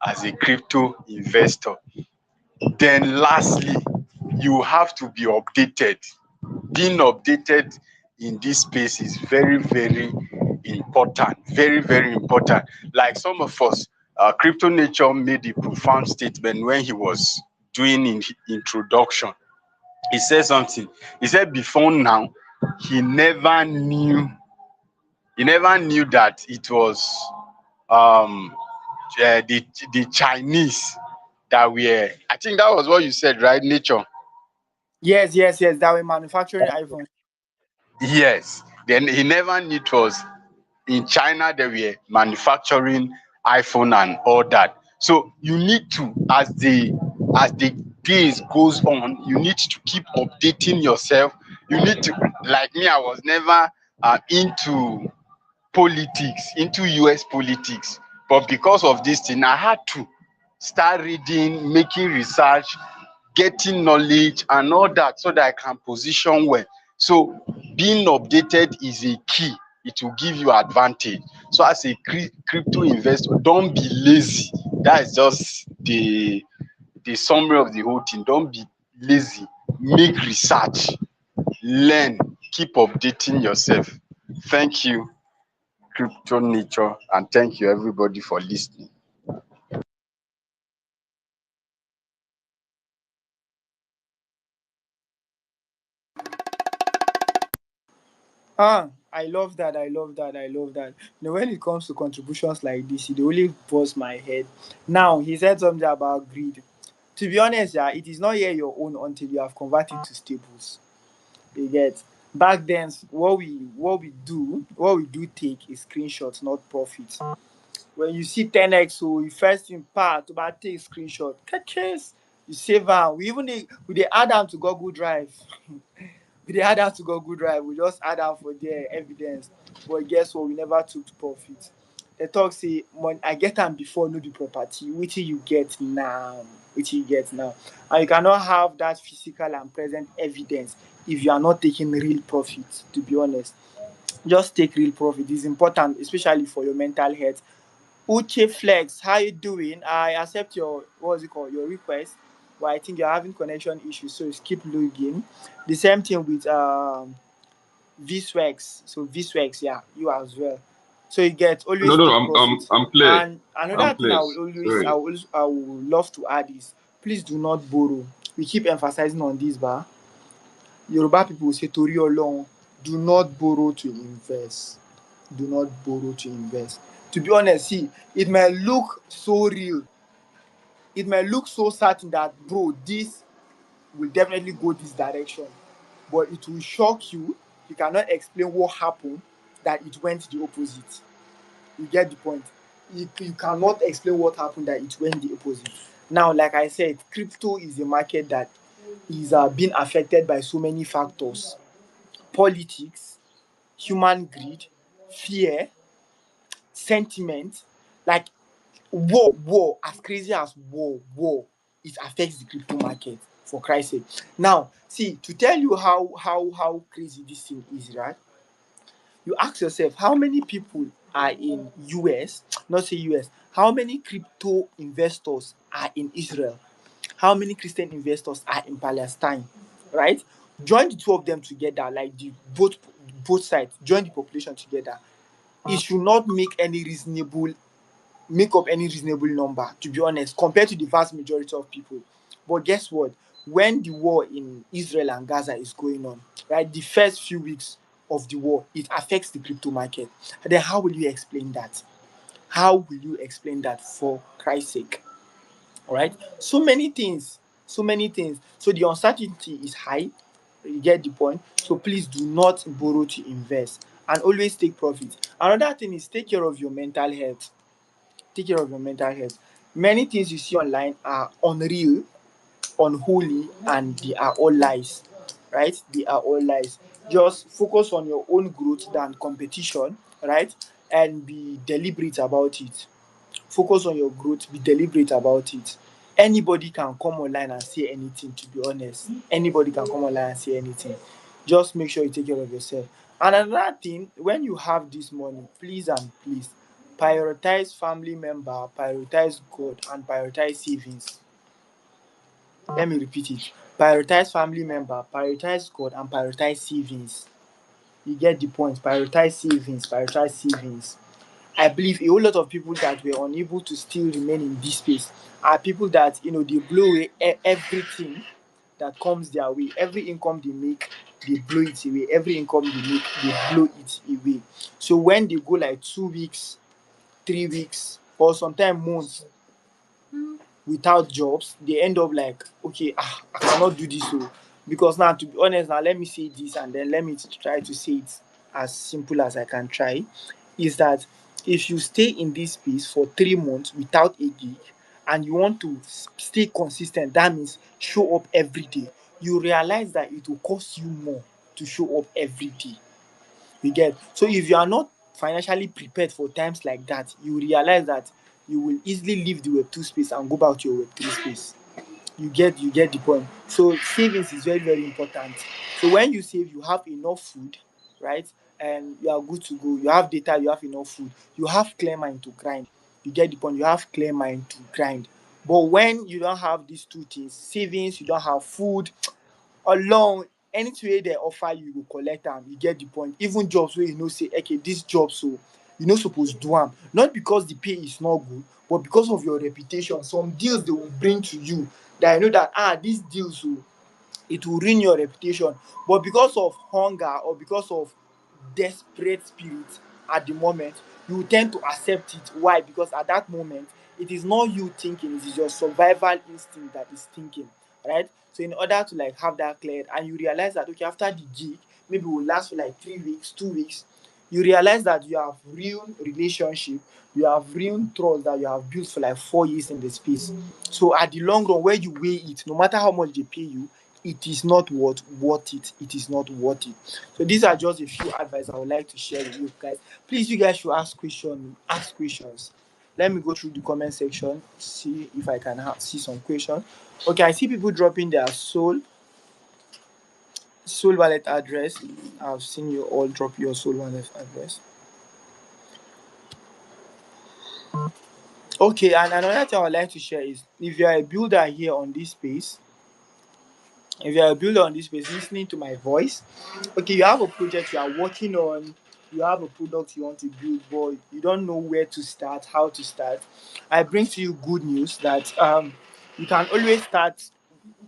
as a crypto investor. Then lastly, you have to be updated. Being updated in this space is very, very important. Very, very important. Like some of us, Crypto Nature made a profound statement when he was doing in introduction. He said something. He said before now, he never knew he never knew that it was um the Chinese that were, I think that was what you said, right? Nature. Yes. That we're manufacturing iPhone. Yes. Then he never knew it was in China they were manufacturing iPhone and all that. So you need to, as the days goes on, you need to keep updating yourself. You need to, like me, I was never into politics, into US politics. But because of this thing, I had to start reading, making research, getting knowledge and all that so that I can position well. So being updated is a key. It will give you advantage. So as a crypto investor, don't be lazy. That is just the summary of the whole thing. Don't be lazy. Make research, learn, keep updating yourself. Thank you, Crypto Nature, and thank you everybody for listening. I love that. When it comes to contributions like this, it only bust my head. Now, he said something about greed. To be honest, yeah, it is not yet your own until you have converted to stables. You get. Back then, what we do take is screenshots, not profits. When you see 10x, so you first in part about take screenshot, catches, you save am. We dey add am to Google Drive. We dey add am to Google Drive. We just add am for there evidence. But guess what? We never took profit. They talk say money I get am before no be property. Wetin you get now? And you cannot have that physical and present evidence if you are not taking real profit. To be honest, just take real profit. It's important, especially for your mental health. Uche Flex, how you doing? I accept your your request, but I think you're having connection issues, so skip login. The same thing with Vswex. So Vswex, yeah, you as well. So you get No, always no, take I'm I'm profit. I'm clear. And I'm another thing clear. Sorry. I would love to add is please do not borrow. We keep emphasizing on this bar. Yoruba people say Tori Olorun, do not borrow to invest. Do not borrow to invest. To be honest, see, it might look so real. It might look so certain that, bro, this will definitely go this direction. But it will shock you. You cannot explain what happened that it went the opposite. You get the point. You cannot explain what happened that it went the opposite. Now, like I said, crypto is a market that is being affected by so many factors: politics, human greed, fear, sentiment, like war, as crazy as war, it affects the crypto market, for Christ's sake. Now, see, to tell you how crazy this thing is, right? You ask yourself how many people are in US, not say US, how many crypto investors are in Israel? How many Christian investors are in Palestine? Right? Join the two of them together, like the both sides, join the population together. It should not make up any reasonable number, to be honest, compared to the vast majority of people. But guess what? When the war in Israel and Gaza is going on, right, the first few weeks of the war, it affects the crypto market. And then how will you explain that? How will you explain that, for Christ's sake? All right. So many things. So many things. So the uncertainty is high. You get the point. So please do not borrow to invest and always take profit. Another thing is take care of your mental health. Take care of your mental health. Many things you see online are unreal, unholy, and they are all lies, right? They are all lies. Just focus on your own growth than competition, right? And be deliberate about it. Focus on your growth, be deliberate about it. Anybody can come online and say anything, to be honest. Anybody can come online and say anything. Just make sure you take care of yourself. And another thing, when you have this money, please and please prioritize family member, prioritize God, and prioritize savings. Let me repeat it. Prioritize family member, prioritize God, and prioritize savings. You get the point. Prioritize savings, prioritize savings. I believe a whole lot of people that were unable to still remain in this space are people that they blow away everything that comes their way. Every income they make, they blow it away. Every income they make, they blow it away. So when they go like 2 weeks, 3 weeks, or sometimes months without jobs, they end up like, okay, I cannot do this. So because now, to be honest, now let me say this and then let me try to say it as simple as I can try. Is that if you stay in this space for 3 months without a gig and you want to stay consistent, that means show up every day. You realize that it will cost you more to show up every day. You get? So if you are not financially prepared for times like that, you realize that you will easily leave the Web2 space and go back to your Web3 space. You get the point. So savings is very, very important. So when you save, you have enough food, right? And you are good to go. You have data, you have enough food, you have clear mind to grind. You get the point. You have clear mind to grind. But when you don't have these two things, savings, you don't have food, along anything wey dem offer you, you go collect am. You get the point. Even jobs wey you know say okay, this job, so you no suppose do am, not because the pay is not good, but because of your reputation. Some deals they will bring to you that you know that this deal, so it will ruin your reputation, but because of hunger or because of desperate spirit at the moment, you tend to accept it. Why? Because at that moment it is not you thinking, it is your survival instinct that is thinking, right? So in order to like have that cleared and you realize that okay, after the gig maybe will last for like 3 weeks, 2 weeks, you realize that you have ruined relationship, you have ruined trust that you have built for like 4 years in the space. So at the long run, when you weigh it, no matter how much they pay you, it is not worth it. It is not worth it. So these are just a few advice I would like to share with you guys. Please, you guys should ask questions. Ask questions. Let me go through the comment section, see if I can see some questions. Okay, I see people dropping their soul wallet address. I've seen you all drop your soul wallet address. Okay, and another thing I would like to share is if you are a builder here on this space, if you are a builder on this space listening to my voice, okay, you have a project you are working on, you have a product you want to build, but you don't know where to start, how to start. I bring to you good news that you can always start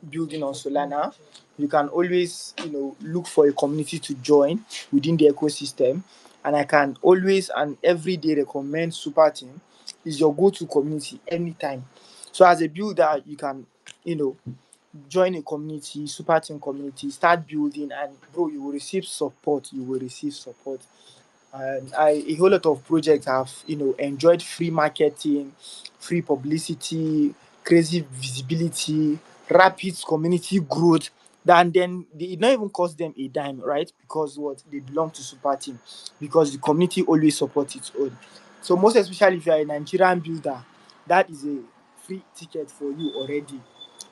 building on Solana. You can always, look for a community to join within the ecosystem. And I can always and every day recommend Super Team is your go-to community anytime. So as a builder, you can, you know, join a community, Super Team community, start building, and bro, you will receive support. You will receive support. And a whole lot of projects have enjoyed free marketing, free publicity, crazy visibility, rapid community growth. And then it not even cost them a dime, right? Because what, they belong to Super Team, because the community always supports its own. So most especially if you are a Nigerian builder, that is a free ticket for you already.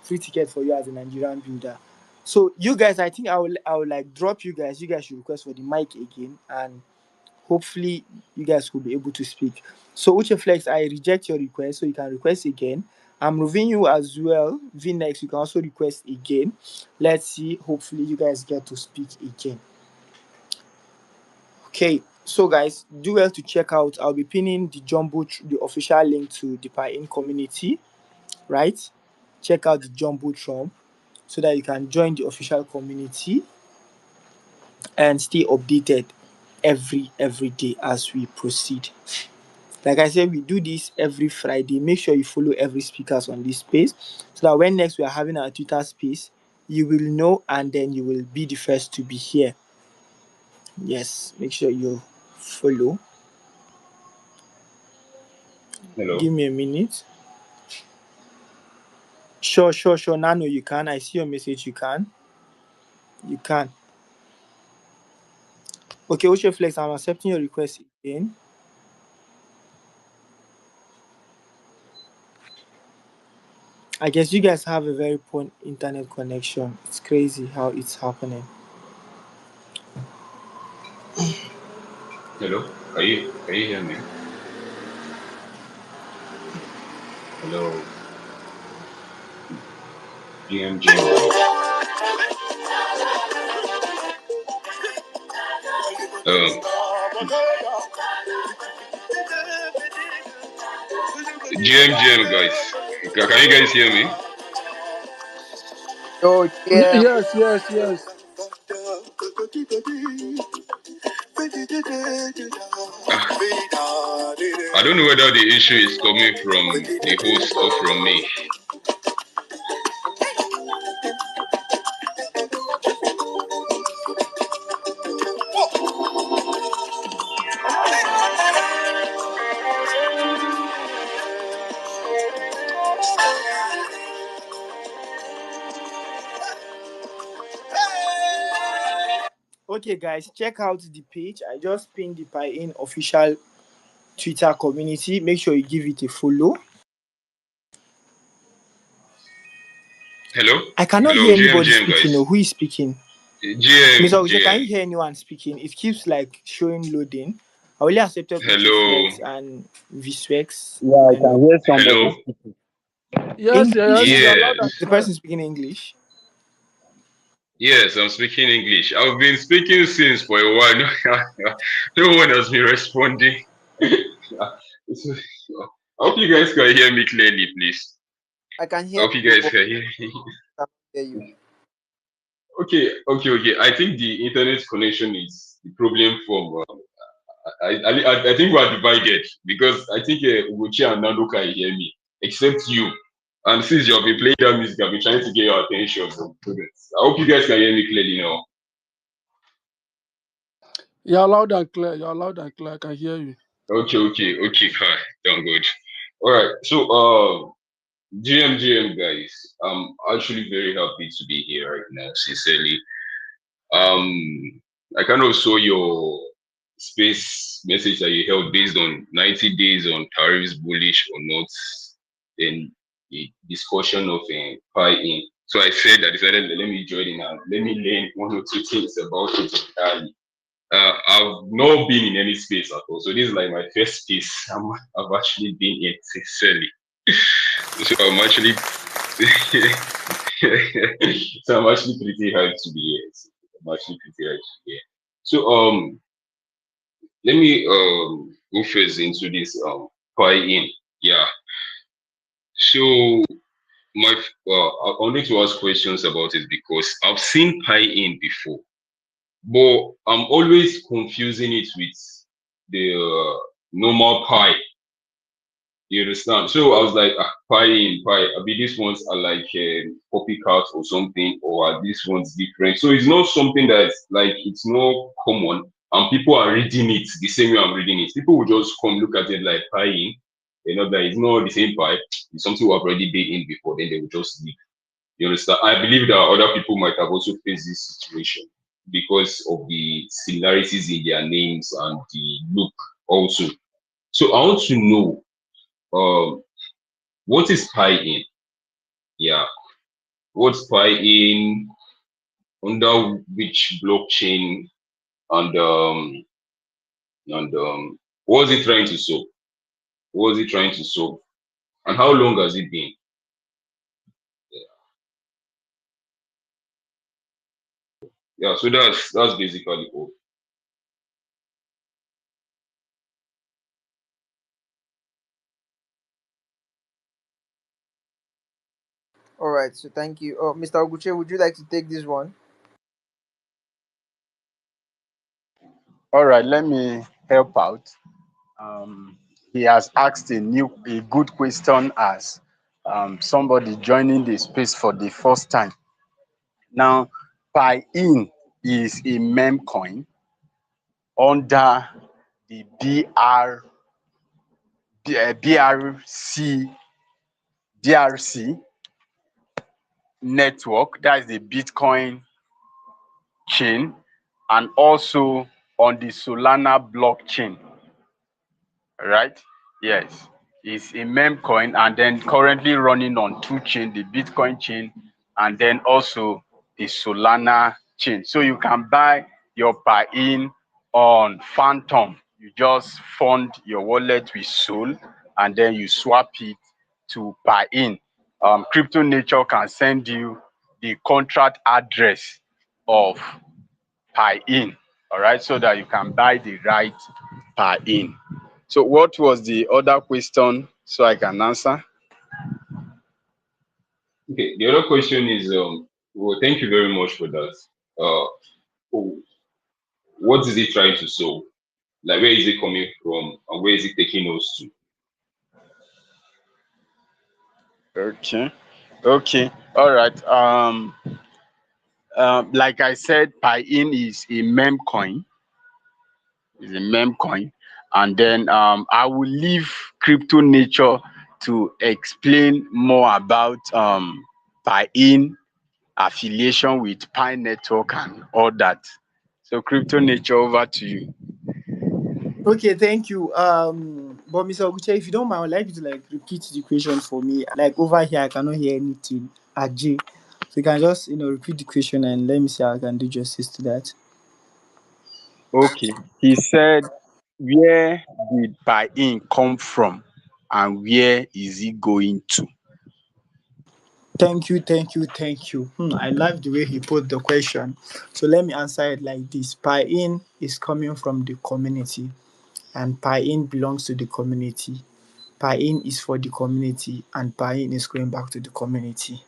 Free ticket for you as a Nigerian builder. So you guys, I think I will like drop you guys. You guys should request for the mic again, and hopefully you guys will be able to speak. So Ucheflex, I reject your request, so you can request again. I'm moving you as well. VNext, you can also request again. Let's see. Hopefully you guys get to speak again. Okay. So guys, do well to check out. I'll be pinning the official link to the Piin community, right? Check out the Jumbotron so that you can join the official community and stay updated every day as we proceed. Like I said, we do this every Friday. Make sure you follow every speakers on this space so that when next we are having our Twitter space, you will know and then you will be the first to be here. Yes, make sure you follow. Hello. Give me a minute. Sure. Nano, you can. I see your message. You can. You can. Okay, Ocean Flex, I'm accepting your request again. I guess you guys have a very poor internet connection. It's crazy how it's happening. Hello, can you hear me? Hello, GM guys. Um, GM guys. Can you guys hear me? Yo, yeah. Yes. Ah, I don't know whether the issue is coming from the host or from me. Okay, guys, check out the page. I just pinned the Piin official Twitter community. Make sure you give it a follow. Hello, I cannot hello, hear anybody GM speaking. guys. No, who is speaking? Mr. Uche, can GM. you hear anyone speaking? It keeps like showing loading. I only accepted Uche Hello, Flex and Viswex. Yeah, I can hear somebody hello. speaking. Yes, English. you're loud and Yes, The clear. person speaking English. yes, I'm speaking English. I've been speaking since for a while. No one has been responding. I hope you guys can hear me clearly, please. I can I hear hope you you, guys but can hear me. I can't hear you. Okay. I think the internet connection is the problem from. I think we are divided because I think Ugochi and Nando can hear me, except you. And since you have been playing that music, I've been trying to get your attention. So I hope you guys can hear me clearly now. You're loud and clear. I can hear you. Okay. Hi, done good. All right. So, GM guys, I'm actually very happy to be here right now. Sincerely, um, I kind of saw your space message that you held based on 90 days on tariffs, bullish or not, then the discussion of Pi in. So I decided let me join in and let me learn one or two things about it entirely. I've not been in any space at all. So this is like my first space I've actually been in sincerely. So I'm actually so I'm actually pretty hyped to be here. I'm actually pretty hyped to be here. So let me go first into this pie in. Yeah. So I wanted to ask questions about it because I've seen pie in before, but I'm always confusing it with the normal pie. You understand? So I was like, pie in pie. I mean, these ones are like copycat or something, or are these ones different? So it's not something that's like it's not common, and people are reading it the same way I'm reading it. People will just come look at it like pie in, that it's not the same pie. It's something we've already been in before. Then they will just leave. You understand? I believe that other people might have also faced this situation because of the similarities in their names and the look also. So I want to know what is pi in? Yeah, what's pi in? Under which blockchain? And what was it trying to solve? What was it trying to solve? And how long has it been? Yeah, so that's basically all. All right, so thank you. Oh, Mr. Oguche, would you like to take this one? All right, let me help out. He has asked a good question as somebody joining the space for the first time. Now, Pi in is a meme coin under the BRC, DRC, network, that is the Bitcoin chain, and also on the Solana blockchain, right? Yes, it's a meme coin and then currently running on two chain, the Bitcoin chain and then also the Solana chain. So you can buy your Piin on Phantom. You just fund your wallet with Sol and then you swap it to Piin. Crypto Nature can send you the contract address of Piin, all right, so that you can buy the right Piin. So what was the other question so I can answer? Okay, the other question is well, thank you very much for that. Uh, oh, what is it trying to solve? Like, where is it coming from, and where is it taking us to? Okay. Okay. All right. Like I said, Piin is a meme coin. Is a meme coin, and then I will leave Crypto Nature to explain more about Piin affiliation with Pi Network and all that. So Crypto Nature, over to you. Okay, thank you. But Mr. Oguche, if you don't mind, I'd like you to like repeat the question for me. Like over here, I cannot hear anything. Aj. So you can just repeat the question and let me see how I can do justice to that. Okay. He said, where did Piin come from and where is he going to? Thank you, thank you, thank you. I like the way he put the question. So let me answer it like this. Pi-in is coming from the community, and Pi-in belongs to the community. Pi-in is for the community, and Pi-in is going back to the community.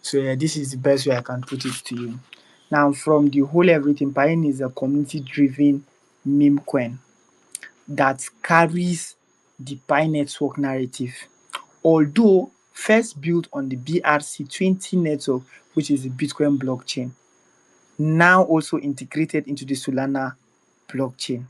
So yeah, this is the best way I can put it to you. Now, from the whole everything, Pi-in is a community-driven meme coin that carries the Pi network narrative. Although first built on the BRC20 network, which is the Bitcoin blockchain, now also integrated into the Solana blockchain.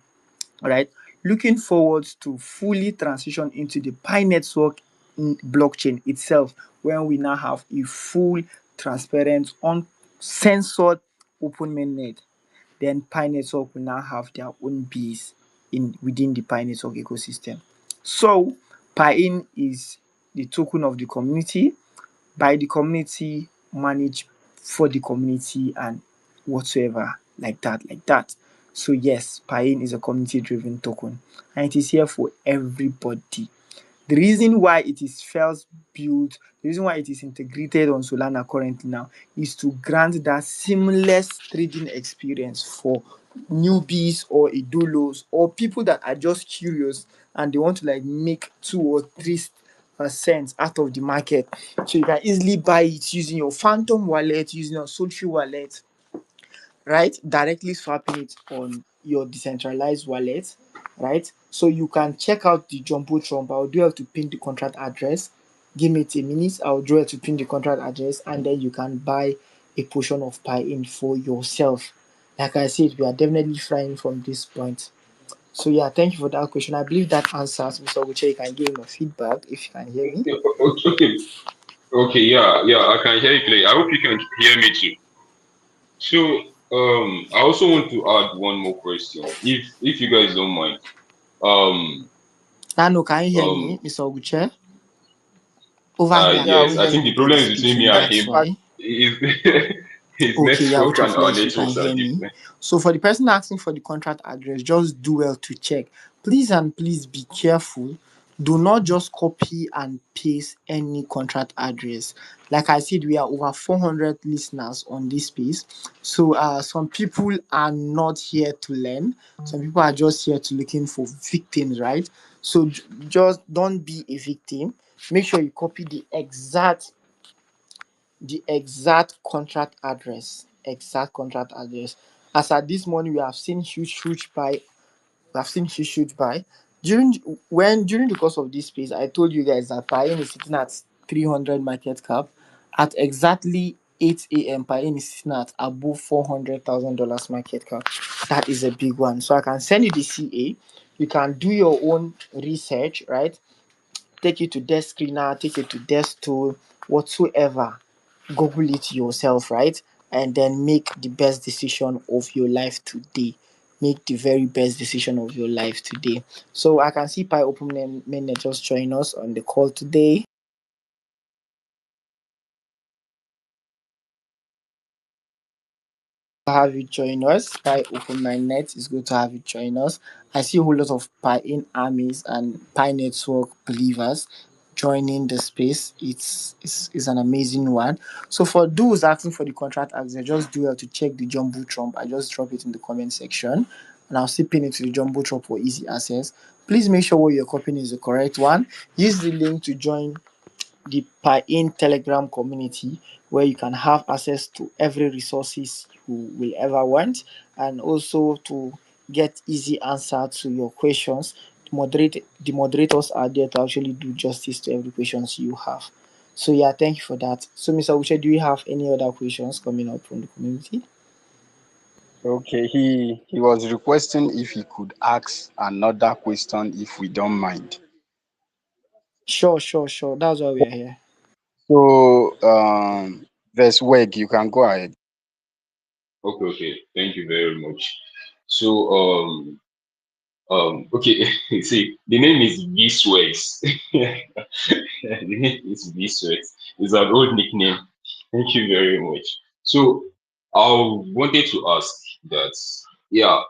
All right. Looking forward to fully transition into the Pi network blockchain itself, when we now have a full, transparent, uncensored open mainnet. Then Pi network will now have their own base within the Pi network ecosystem. So Pi-in is the token of the community, by the community, managed for the community, and whatsoever, like that, like that. So yes, Pi-in is a community-driven token, and it is here for everybody. The reason why it is first built, the reason why it is integrated on Solana currently now, is to grant that seamless trading experience for newbies or idolos or people that are just curious and they want to like make 2 or 3 cents out of the market. So you can easily buy it using your Phantom wallet, using your Social wallet, right? Directly swapping it on your decentralized wallet, right? So you can check out the Jumbo Trump. I'll do have to pin the contract address. Give me 10 minutes. I'll do have to pin the contract address, and then you can buy a portion of Pi-in for yourself. Like I said, we are definitely flying from this point. So yeah, thank you for that question. I believe that answers Mr. Oguche. You can give him a feedback if you can hear me. Okay, okay, okay, yeah, yeah, I can hear you clearly. I hope you can hear me too. So, I also want to add one more question, if you guys don't mind. Um, Nano, can you hear me, um, Mr. Oguche? Over here, I'm Yeah, not we yes, I hear think hearing you. the anybody problem is between me speaking. and That's him. But why. His, his Okay, yeah, network okay, and our flex, you can networks are hear me. different. So for the person asking for the contract address, just do well to check. Please and please be careful. Do not just copy and paste any contract address. Like I said, we are over 400 listeners on this space. So some people are not here to learn. Some people are just here to looking for victims, right? So just don't be a victim. Make sure you copy the exact contract address. Exact contract address. As at this morning, we have seen huge buy. We have seen huge buy. During the course of this space, I told you guys that Pain is sitting at 300 market cap. At exactly 8 a.m., Pain is sitting at above $400,000 market cap. That is a big one. So I can send you the CA. You can do your own research, right? Take it to desk screener, take it to desk tool, whatsoever. Google it yourself, right? And then make the best decision of your life today. Make the very best decision of your life today. So I can see Pi Open Mainnet just join us on the call today. Have you join us. Pi Open My Net. It's good to have you join us. I see a whole lot of Pi in armies and Pi Network believers joining the space. It's an amazing one. So for those asking for the contract access, just do well to check the Jumbo Trump. I just drop it in the comment section and I'll still pin it to the Jumbo Trump for easy access. Please make sure what you're copying is the correct one. Use the link to join the Piin Telegram community where you can have access to every resources you will ever want and also to get easy answer to your questions. The moderators are there to actually do justice to every questions you have. So yeah, thank you for that. So Mr. Uche, do you have any other questions coming up from the community? Okay, he was requesting if he could ask another question if we don't mind. Sure. That's why we are here. So, there's Weg, you can go ahead. Okay. Thank you very much. So, okay. See, the name is V Sweats. The name is V Sweats. It's an old nickname. Thank you very much. So, I wanted to ask that, yeah,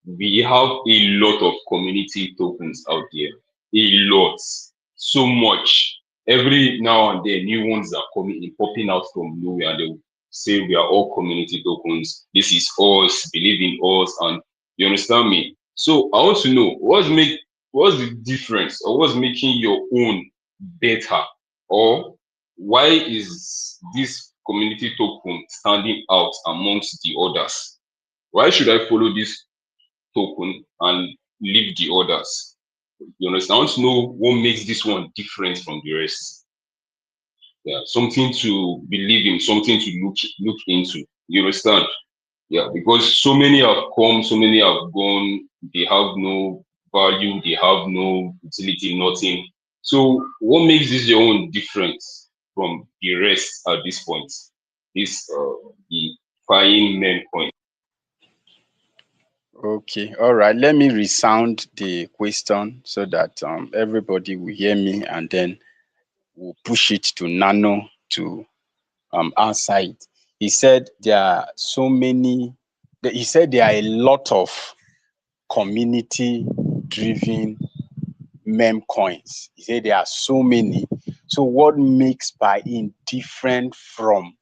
we have a lot of community tokens out there. A lot. So much. Every now and then, new ones are coming in, popping out from nowhere, and they say we are all community tokens. This is us, believe in us, and you understand me? So I want to know what's the difference or what's making your own better? Or why is this community token standing out amongst the others? Why should I follow this token and leave the others? You understand? I want to know what makes this one different from the rest. Yeah, something to believe in, something to look into. You understand? Yeah, because so many have come, so many have gone. They have no value, they have no utility, nothing. So, what makes this your own difference from the rest at this point? This the fine men point. Okay, all right. Let me resound the question so that everybody will hear me, and then we'll push it to Nano to answer it. He said there are so many, he said there are a lot of community driven meme coins. He said there are so many. So what makes buy-in different from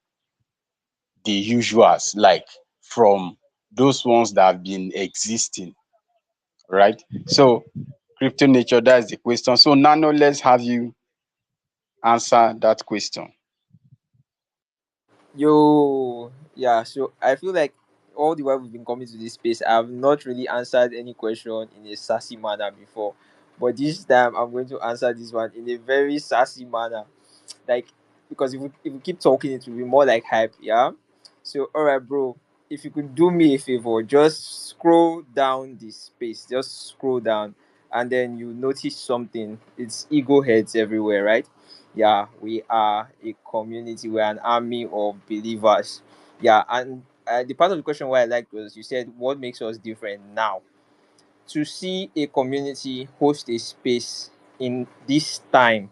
the usuals, like from those ones that have been existing, right? So crypto nature, that's the question. So Nano, let's have you answer that question. Yo, yeah. So I feel like all the while we've been coming to this space, I have not really answered any question in a sassy manner before. But this time, I'm going to answer this one in a very sassy manner. Like, because if we keep talking, it will be more like hype, yeah. So, all right, bro. If you could do me a favor, just scroll down this space. Just scroll down, and then you notice something. It's ego heads everywhere, right? Yeah, we are a community. We're an army of believers. Yeah, and the part of the question why I liked was you said what makes us different now. To see a community host a space in this time,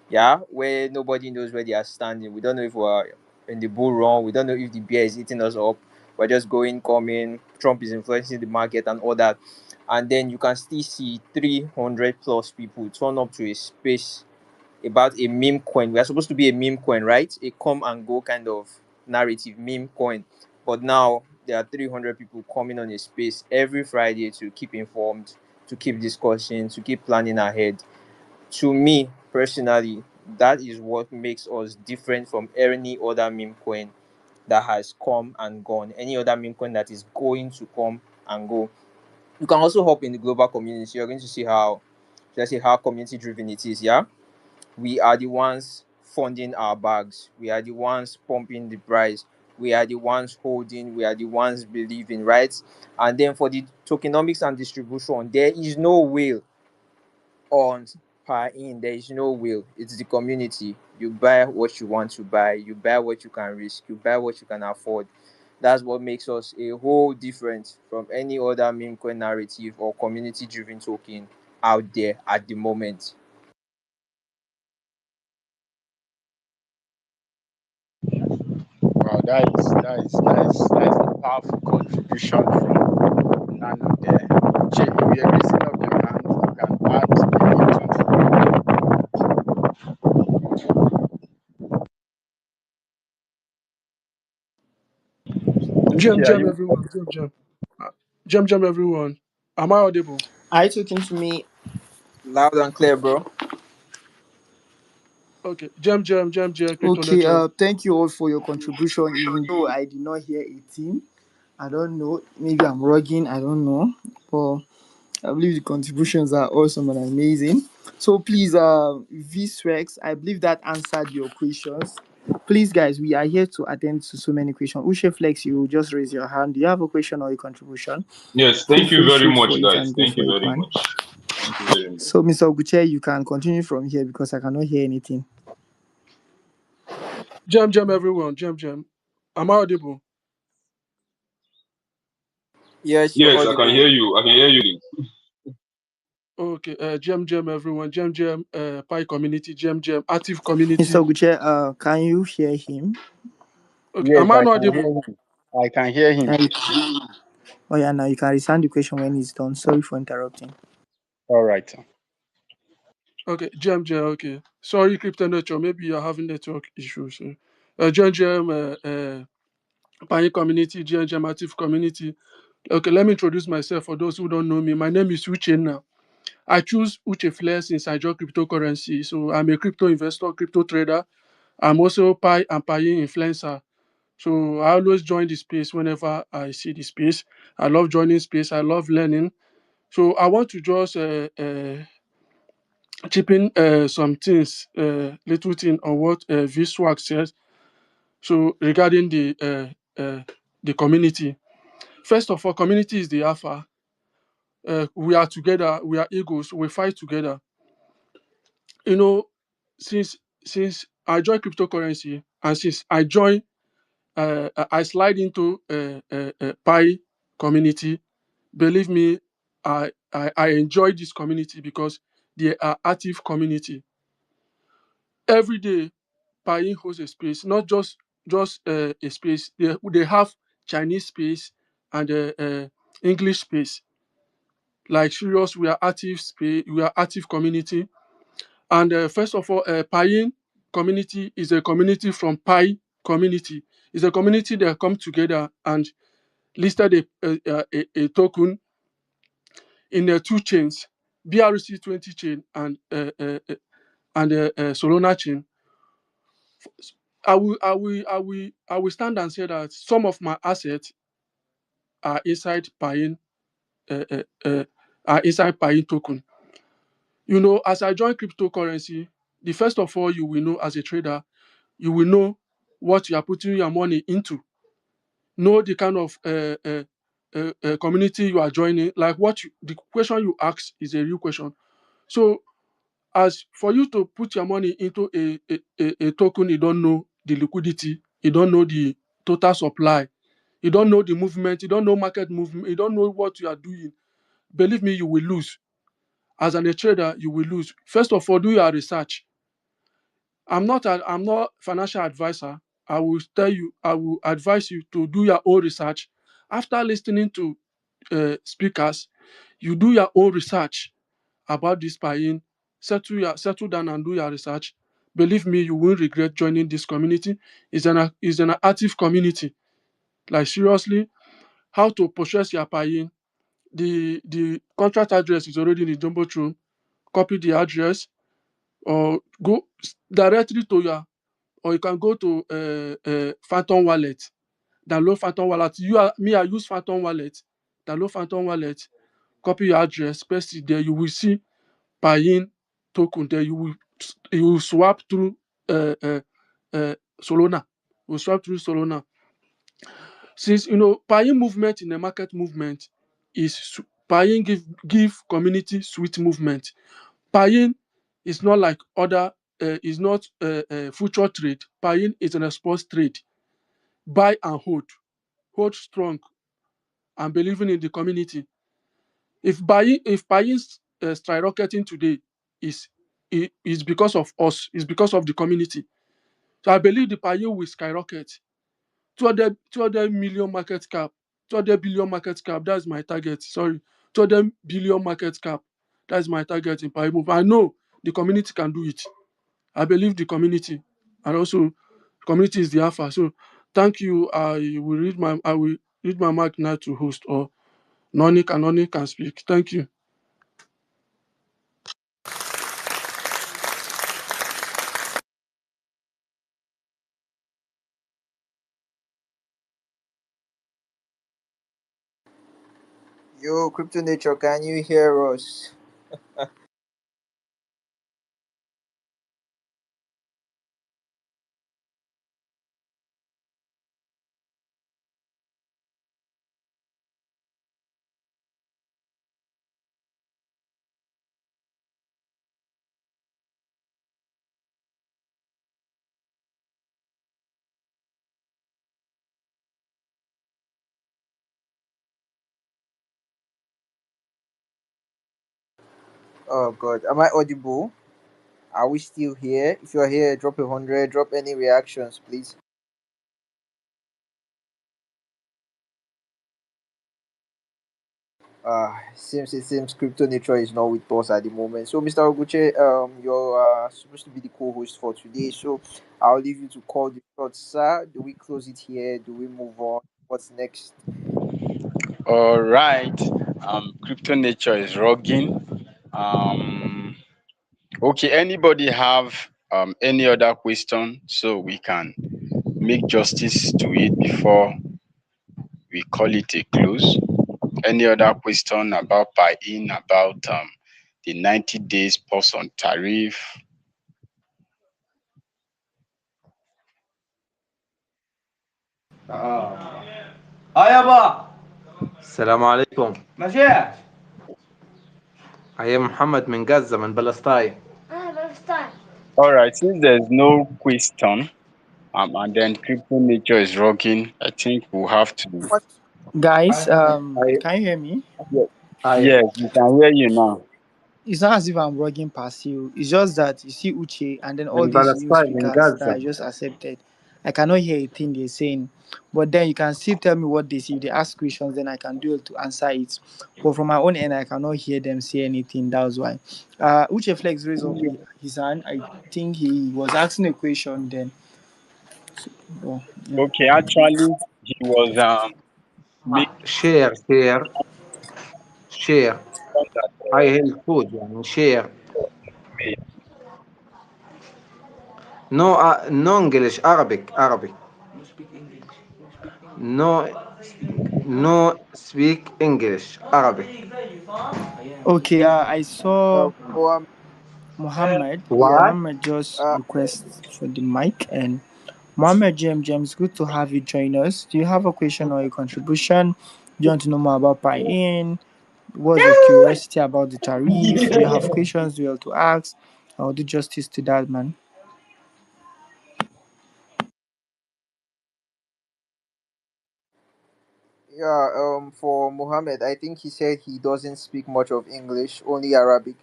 yeah, where nobody knows where they are standing. We don't know if we're in the bull run. We don't know if the bear is eating us up. We're just going, coming. Trump is influencing the market and all that. And then you can still see 300 plus people turn up to a space about a meme coin. We are supposed to be a meme coin, right? A come and go kind of narrative meme coin. But now there are 300 people coming on a space every Friday to keep informed, to keep discussing, to keep planning ahead. To me personally, that is what makes us different from any other meme coin that has come and gone, any other meme coin that is going to come and go. You can also hop in the global community. You're going to see how, let's say, how community driven it is. Yeah, we are the ones funding our bags. We are the ones pumping the price. We are the ones holding. We are the ones believing, right? And then for the tokenomics and distribution, there is no will on per in, there is no will. It's the community. You buy what you want to buy, you buy what you can risk, you buy what you can afford. That's what makes us a whole different from any other meme coin narrative or community driven token out there at the moment. Wow, that is a powerful contribution from Nano there. Che, if you're raising up your hand, you can add Jam, Okay, are jam, you? everyone. Jam, jam. Jam, jam, everyone. Am I audible? Are you talking to me? Loud and clear, bro. Okay. Jam, jam, jam, jam, Crypto Okay, Network. thank you all for your contribution. Even though I did not hear a team, I don't know. Maybe I'm rugging, I don't know. But I believe the contributions are awesome and amazing. So please, VSWEX, I believe that answered your questions. Please, guys, we are here to attend to so many questions. Ushe Flex, you just raise your hand. Do you have a question or a contribution? Yes, Feel thank you free, very shoot much, for it guys. and go Thank for you it, very man. much. Thank you very much. So, Mr. Oguche, you can continue from here because I cannot hear anything. Jam, jam, everyone. Jam, jam. Am I audible? Yes, you're Yes, I can audible. hear you. I can hear you. Okay. Jam, jam, everyone. Jam, jam, Pi community. Jam, jam, active Mr. community. Oguche, can you hear him? Okay. Yes, Am I I not can hear audible? him. I can hear him. Oh, yeah, now you can resound the question when it's done. Sorry for interrupting. All right. Okay. Jam, jam. Okay. Sorry, Crypto Network. Maybe you're having network issues. Jam, jam, Pi community. Jam, jam, active community. Okay. Let me introduce myself for those who don't know me. My name is Uche now. I choose Uche Flair since I joined cryptocurrency. So I'm a crypto investor, crypto trader. I'm also Pi and Pi influencer. So I always join the space whenever I see the space. I love joining space. I love learning. So I want to just chip in some things, little thing on what VSWAG says. So regarding the community. First of all, community is the alpha. We are together. We are eagles. We fight together. You know, since since I joined cryptocurrency and since I slide into Pi community. Believe me, I enjoy this community because they are active community. Every day, Pi hosts a space, not just a space. They have Chinese space and English space. Like serious, we are active space. We are active community. And first of all, Pi community is a community from Pi community. It's a community that come together and listed a token in two chains, BRC20 chain and Solana chain. I will stand and say that some of my assets are inside Piin, uh, uh, uh, are inside Piin token. You know, as I join cryptocurrency, the first of all you will know as a trader, you will know what you are putting your money into. Know the kind of community you are joining. Like the question you ask is a real question. So as for you to put your money into a token, you don't know the liquidity, you don't know the total supply, you don't know the movement, you don't know market movement, you don't know what you are doing. Believe me, you will lose. As a trader, you will lose. First of all, do your research. I'm not financial advisor. I will tell you, I will advise you to do your own research. After listening to speakers, you do your own research about this buying, settle down and do your research. Believe me, you won't regret joining this community. It's an active community. Like seriously, how to process your buying. The contract address is already in the Jumbotron. Copy the address or go directly to your, or you can go to Phantom Wallet. Download Phantom Wallet. I use Phantom Wallet. Download Phantom Wallet. Copy your address, paste it there. You will see Piin token there. You will swap through uh, uh, Solana. You will swap through Solana. Since Piin movement in the market movement Piin give community sweet movement. Piin It's not like other. It's not future trade. Buying is a response trade. Buy and hold strong, and believing in the community. If buying skyrocketing today is is because of us, is because of the community. So I believe the buying will skyrocket. 200 million market cap, 200 billion market cap. That's my target. Sorry, 200 billion market cap. That's my target in Pi Move. I know the community can do it. I believe the community, and also community is the alpha. So thank you. I will read my mic now to host, or Noni can speak. Thank you. Yo, Crypto Nature, can you hear us? Oh God, am I audible? Are we still here? If you're here, drop 100. Drop any reactions, please. It seems Crypto Nature is not with us at the moment. So, Mr. Oguche, you're supposed to be the co-host for today. So, I'll leave you to call the shots, sir. Do we close it here? Do we move on? What's next? All right. Crypto nature is rocking. Um, okay. Anybody have any other question so we can make justice to it before we call it a close? Any other question about buy-in, about the 90 days pause on tariff? يابا السلام عليكم ماشي. هي محمد من غزة من فلسطين. All right. Since there's no question, and then crypto nature is rocking, I think we'll have to. What? Guys, هي can you hear me? Yes, هي yes, we can hear you now. It's not as if I'm rugging past you. It's just that you see Uche and then all من these new فلسطين من speakers that غزة. I just accepted. I cannot hear a thing they're saying. But then you can still tell me what they say. If they ask questions, then I can do it to answer it. But from my own end, I cannot hear them say anything. That's why. Uche Flex raised up his hand. I think he was asking a question then. Oh, yeah. Okay, actually, he was making شير شير. that هاي هي الكود يعني شير. نو نو انجلش Arabic. نو نو speak English Arabic. Okay, I saw Mohammed, Muhammad. yeah. What? Muhammad just Uh, requests for the mic, and Mohammed James, good to have you join us. Do you have a question or a contribution? Do you want to know more about Piin? What's your curiosity about the tariff? Do you have questions you want to ask? I'll do justice to that, man. Yeah, for Mohammed, I think he said he doesn't speak much of English, only Arabic.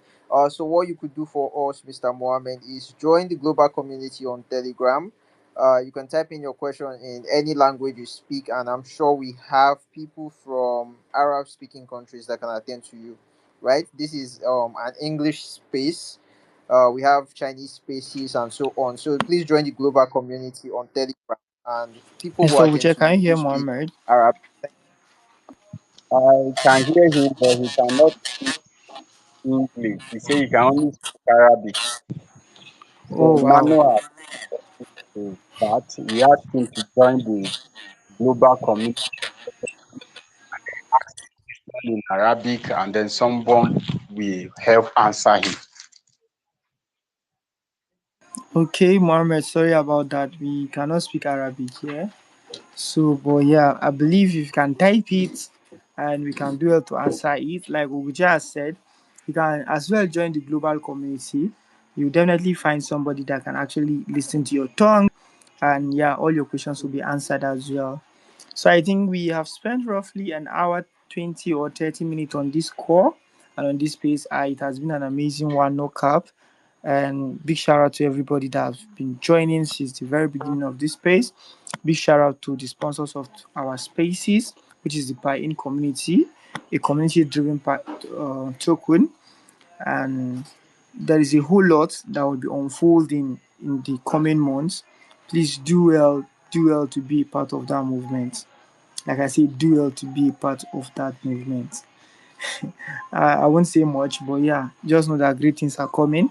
So what you could do for us, Mr. Mohammed, is join the global community on Telegram. You can type in your question in any language you speak, and I'm sure we have people from Arab-speaking countries that can attend to you. Right? This is an English space. We have Chinese spaces and so on. So please join the global community on Telegram, and people who Mr. attend Wuche, to can you you do hear speak Mohammed? Arabic. I can hear him, but he cannot speak English. He say he can only speak Arabic. Oh, So wow. Emmanuel to that. We asked him to join the global community in Arabic, and then someone will help answer him. Okay, Mohammed, sorry about that. We cannot speak Arabic here. So, but yeah, I believe you can type it and we can do it to answer it. Like Uguja has said, you can as well join the global community. You definitely find somebody that can actually listen to your tongue, and yeah, all your questions will be answered as well. So I think we have spent roughly an hour 20 or 30 minutes on this call and on this space. It has been an amazing one, no cap. And big shout out to everybody that has been joining since the very beginning of this space. Big shout out to the sponsors of our spaces, which is the Piin community, a community driven token. And there is a whole lot that will be unfolding in the coming months. Please do well to be a part of that movement. Like I said, do well to be a part of that movement. I won't say much, but yeah, just know that great things are coming.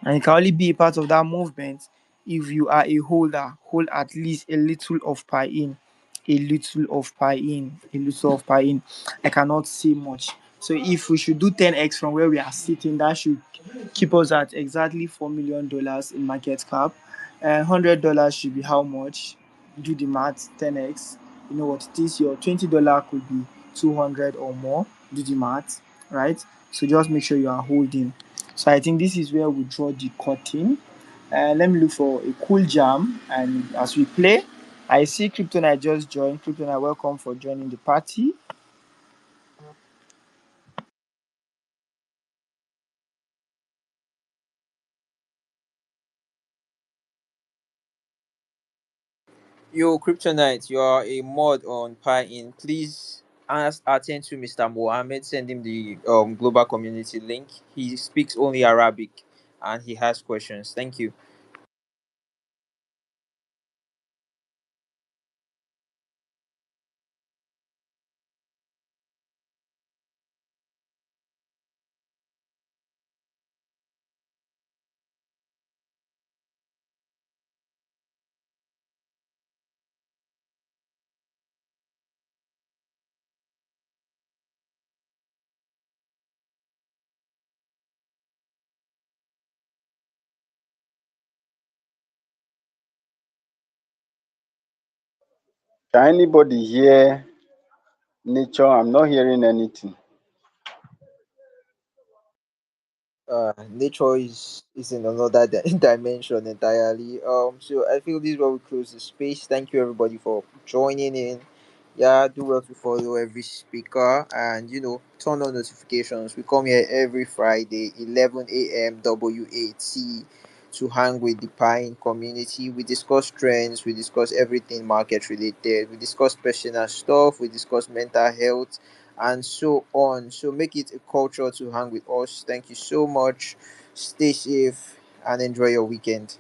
And you can only be a part of that movement if you are a holder. Hold at least a little of pie in, a little of pie in, a little of pie in. I cannot say much. So if we should do 10x from where we are sitting, that should keep us at exactly $4 million in market cap. $100 should be how much? Do the math. 10x. You know what it is? Your $20 could be 200 or more. Do the math, right? So just make sure you are holding. So I think this is where we draw the curtain. Let me look for a cool jam, and as we play, I see Kryptonite just joined. Kryptonite, welcome for joining the party. Yo, Kryptonite, you are a mod on Pi-In. Please attend to Mr. Mohammed. Send him the global community link. He speaks only Arabic and he has questions. Thank you. Can anybody hear nature? I'm not hearing anything. Nature is in another dimension entirely. So I feel this is where we close the space. Thank you everybody for joining in. Yeah, do well to follow every speaker and turn on notifications. We come here every Friday, 11 a.m. WAT to hang with the Pine community. We discuss trends, we discuss everything market related, we discuss personal stuff, we discuss mental health and so on. So make it a culture to hang with us. Thank you so much. Stay safe and enjoy your weekend.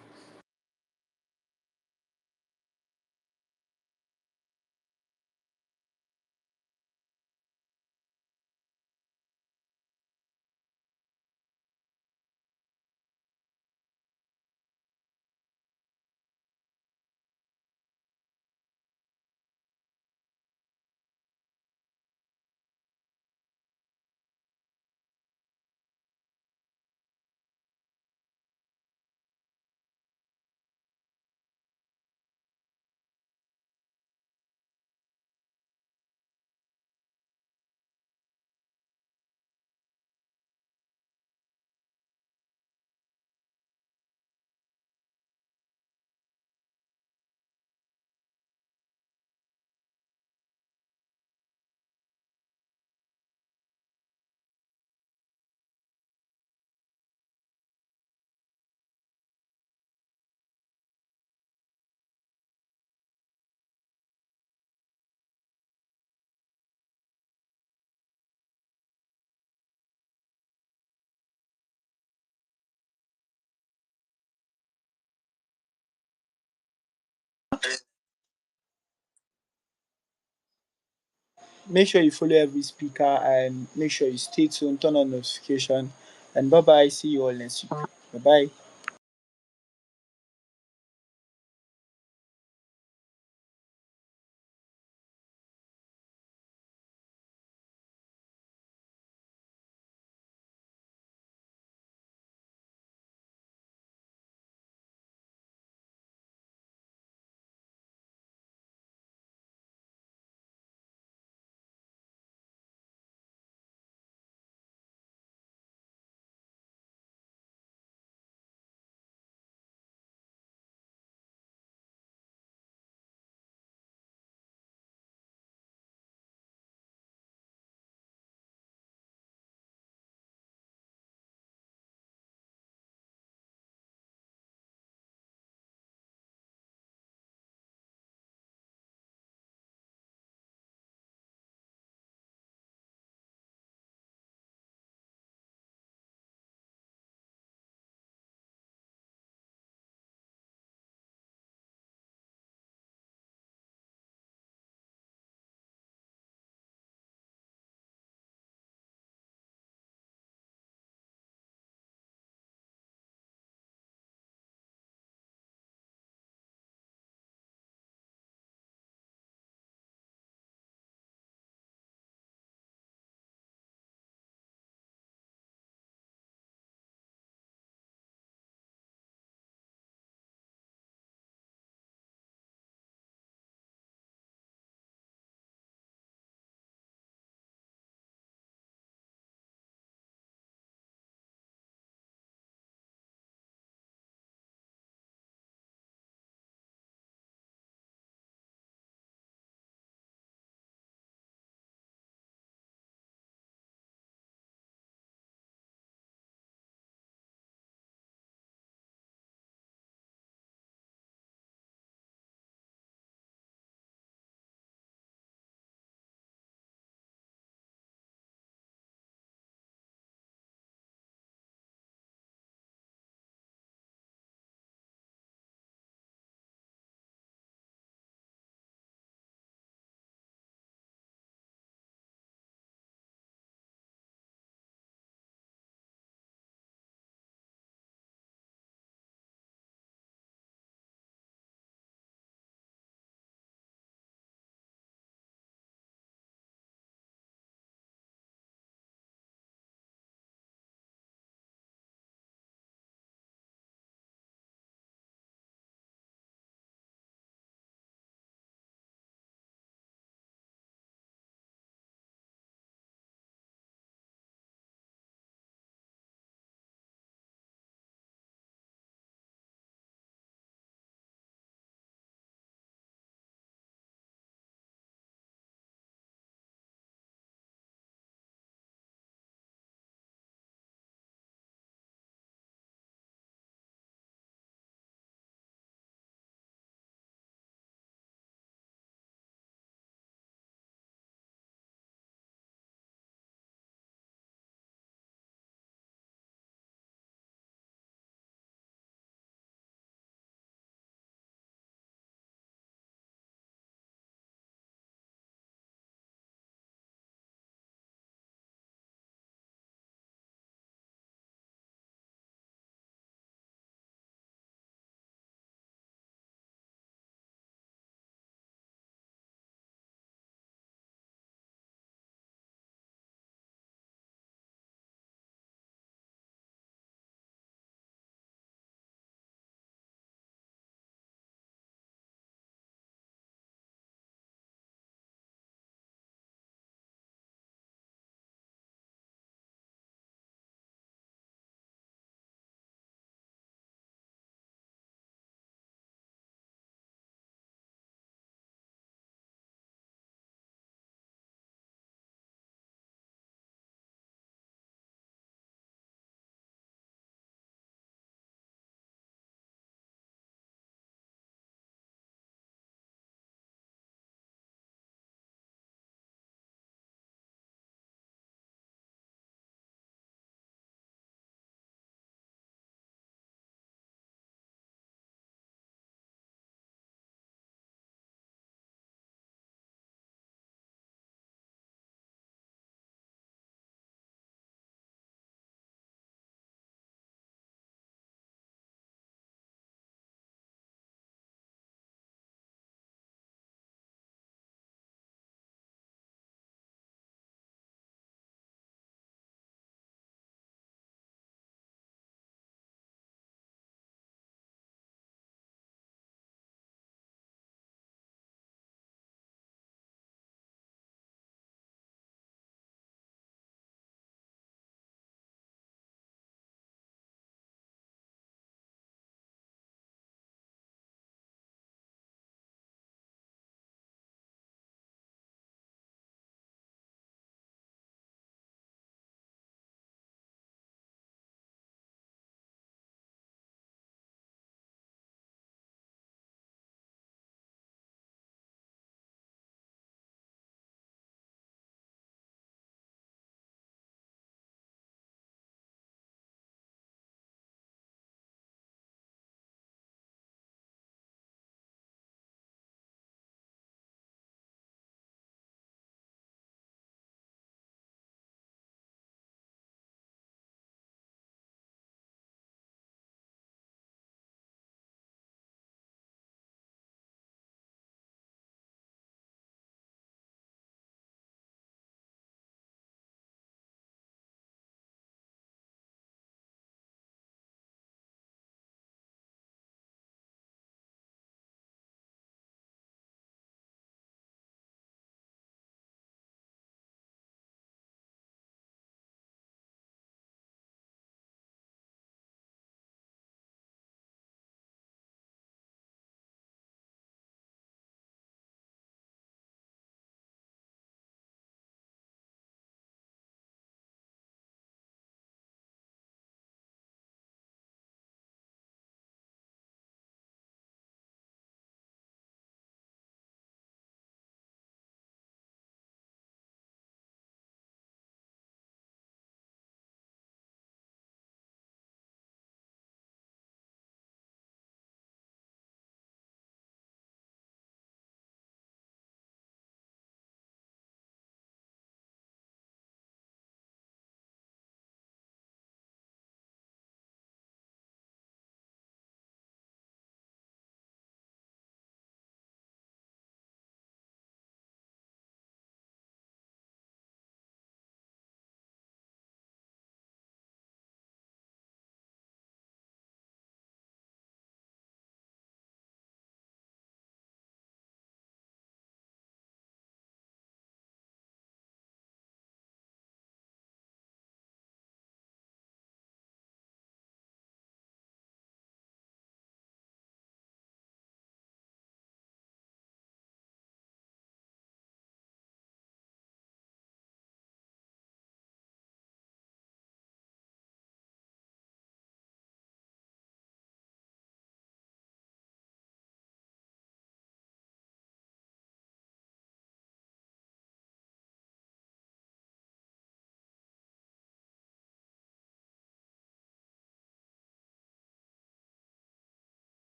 Make sure you follow every speaker and make sure you stay tuned, turn on notification. And bye bye. See you all next week. Bye bye.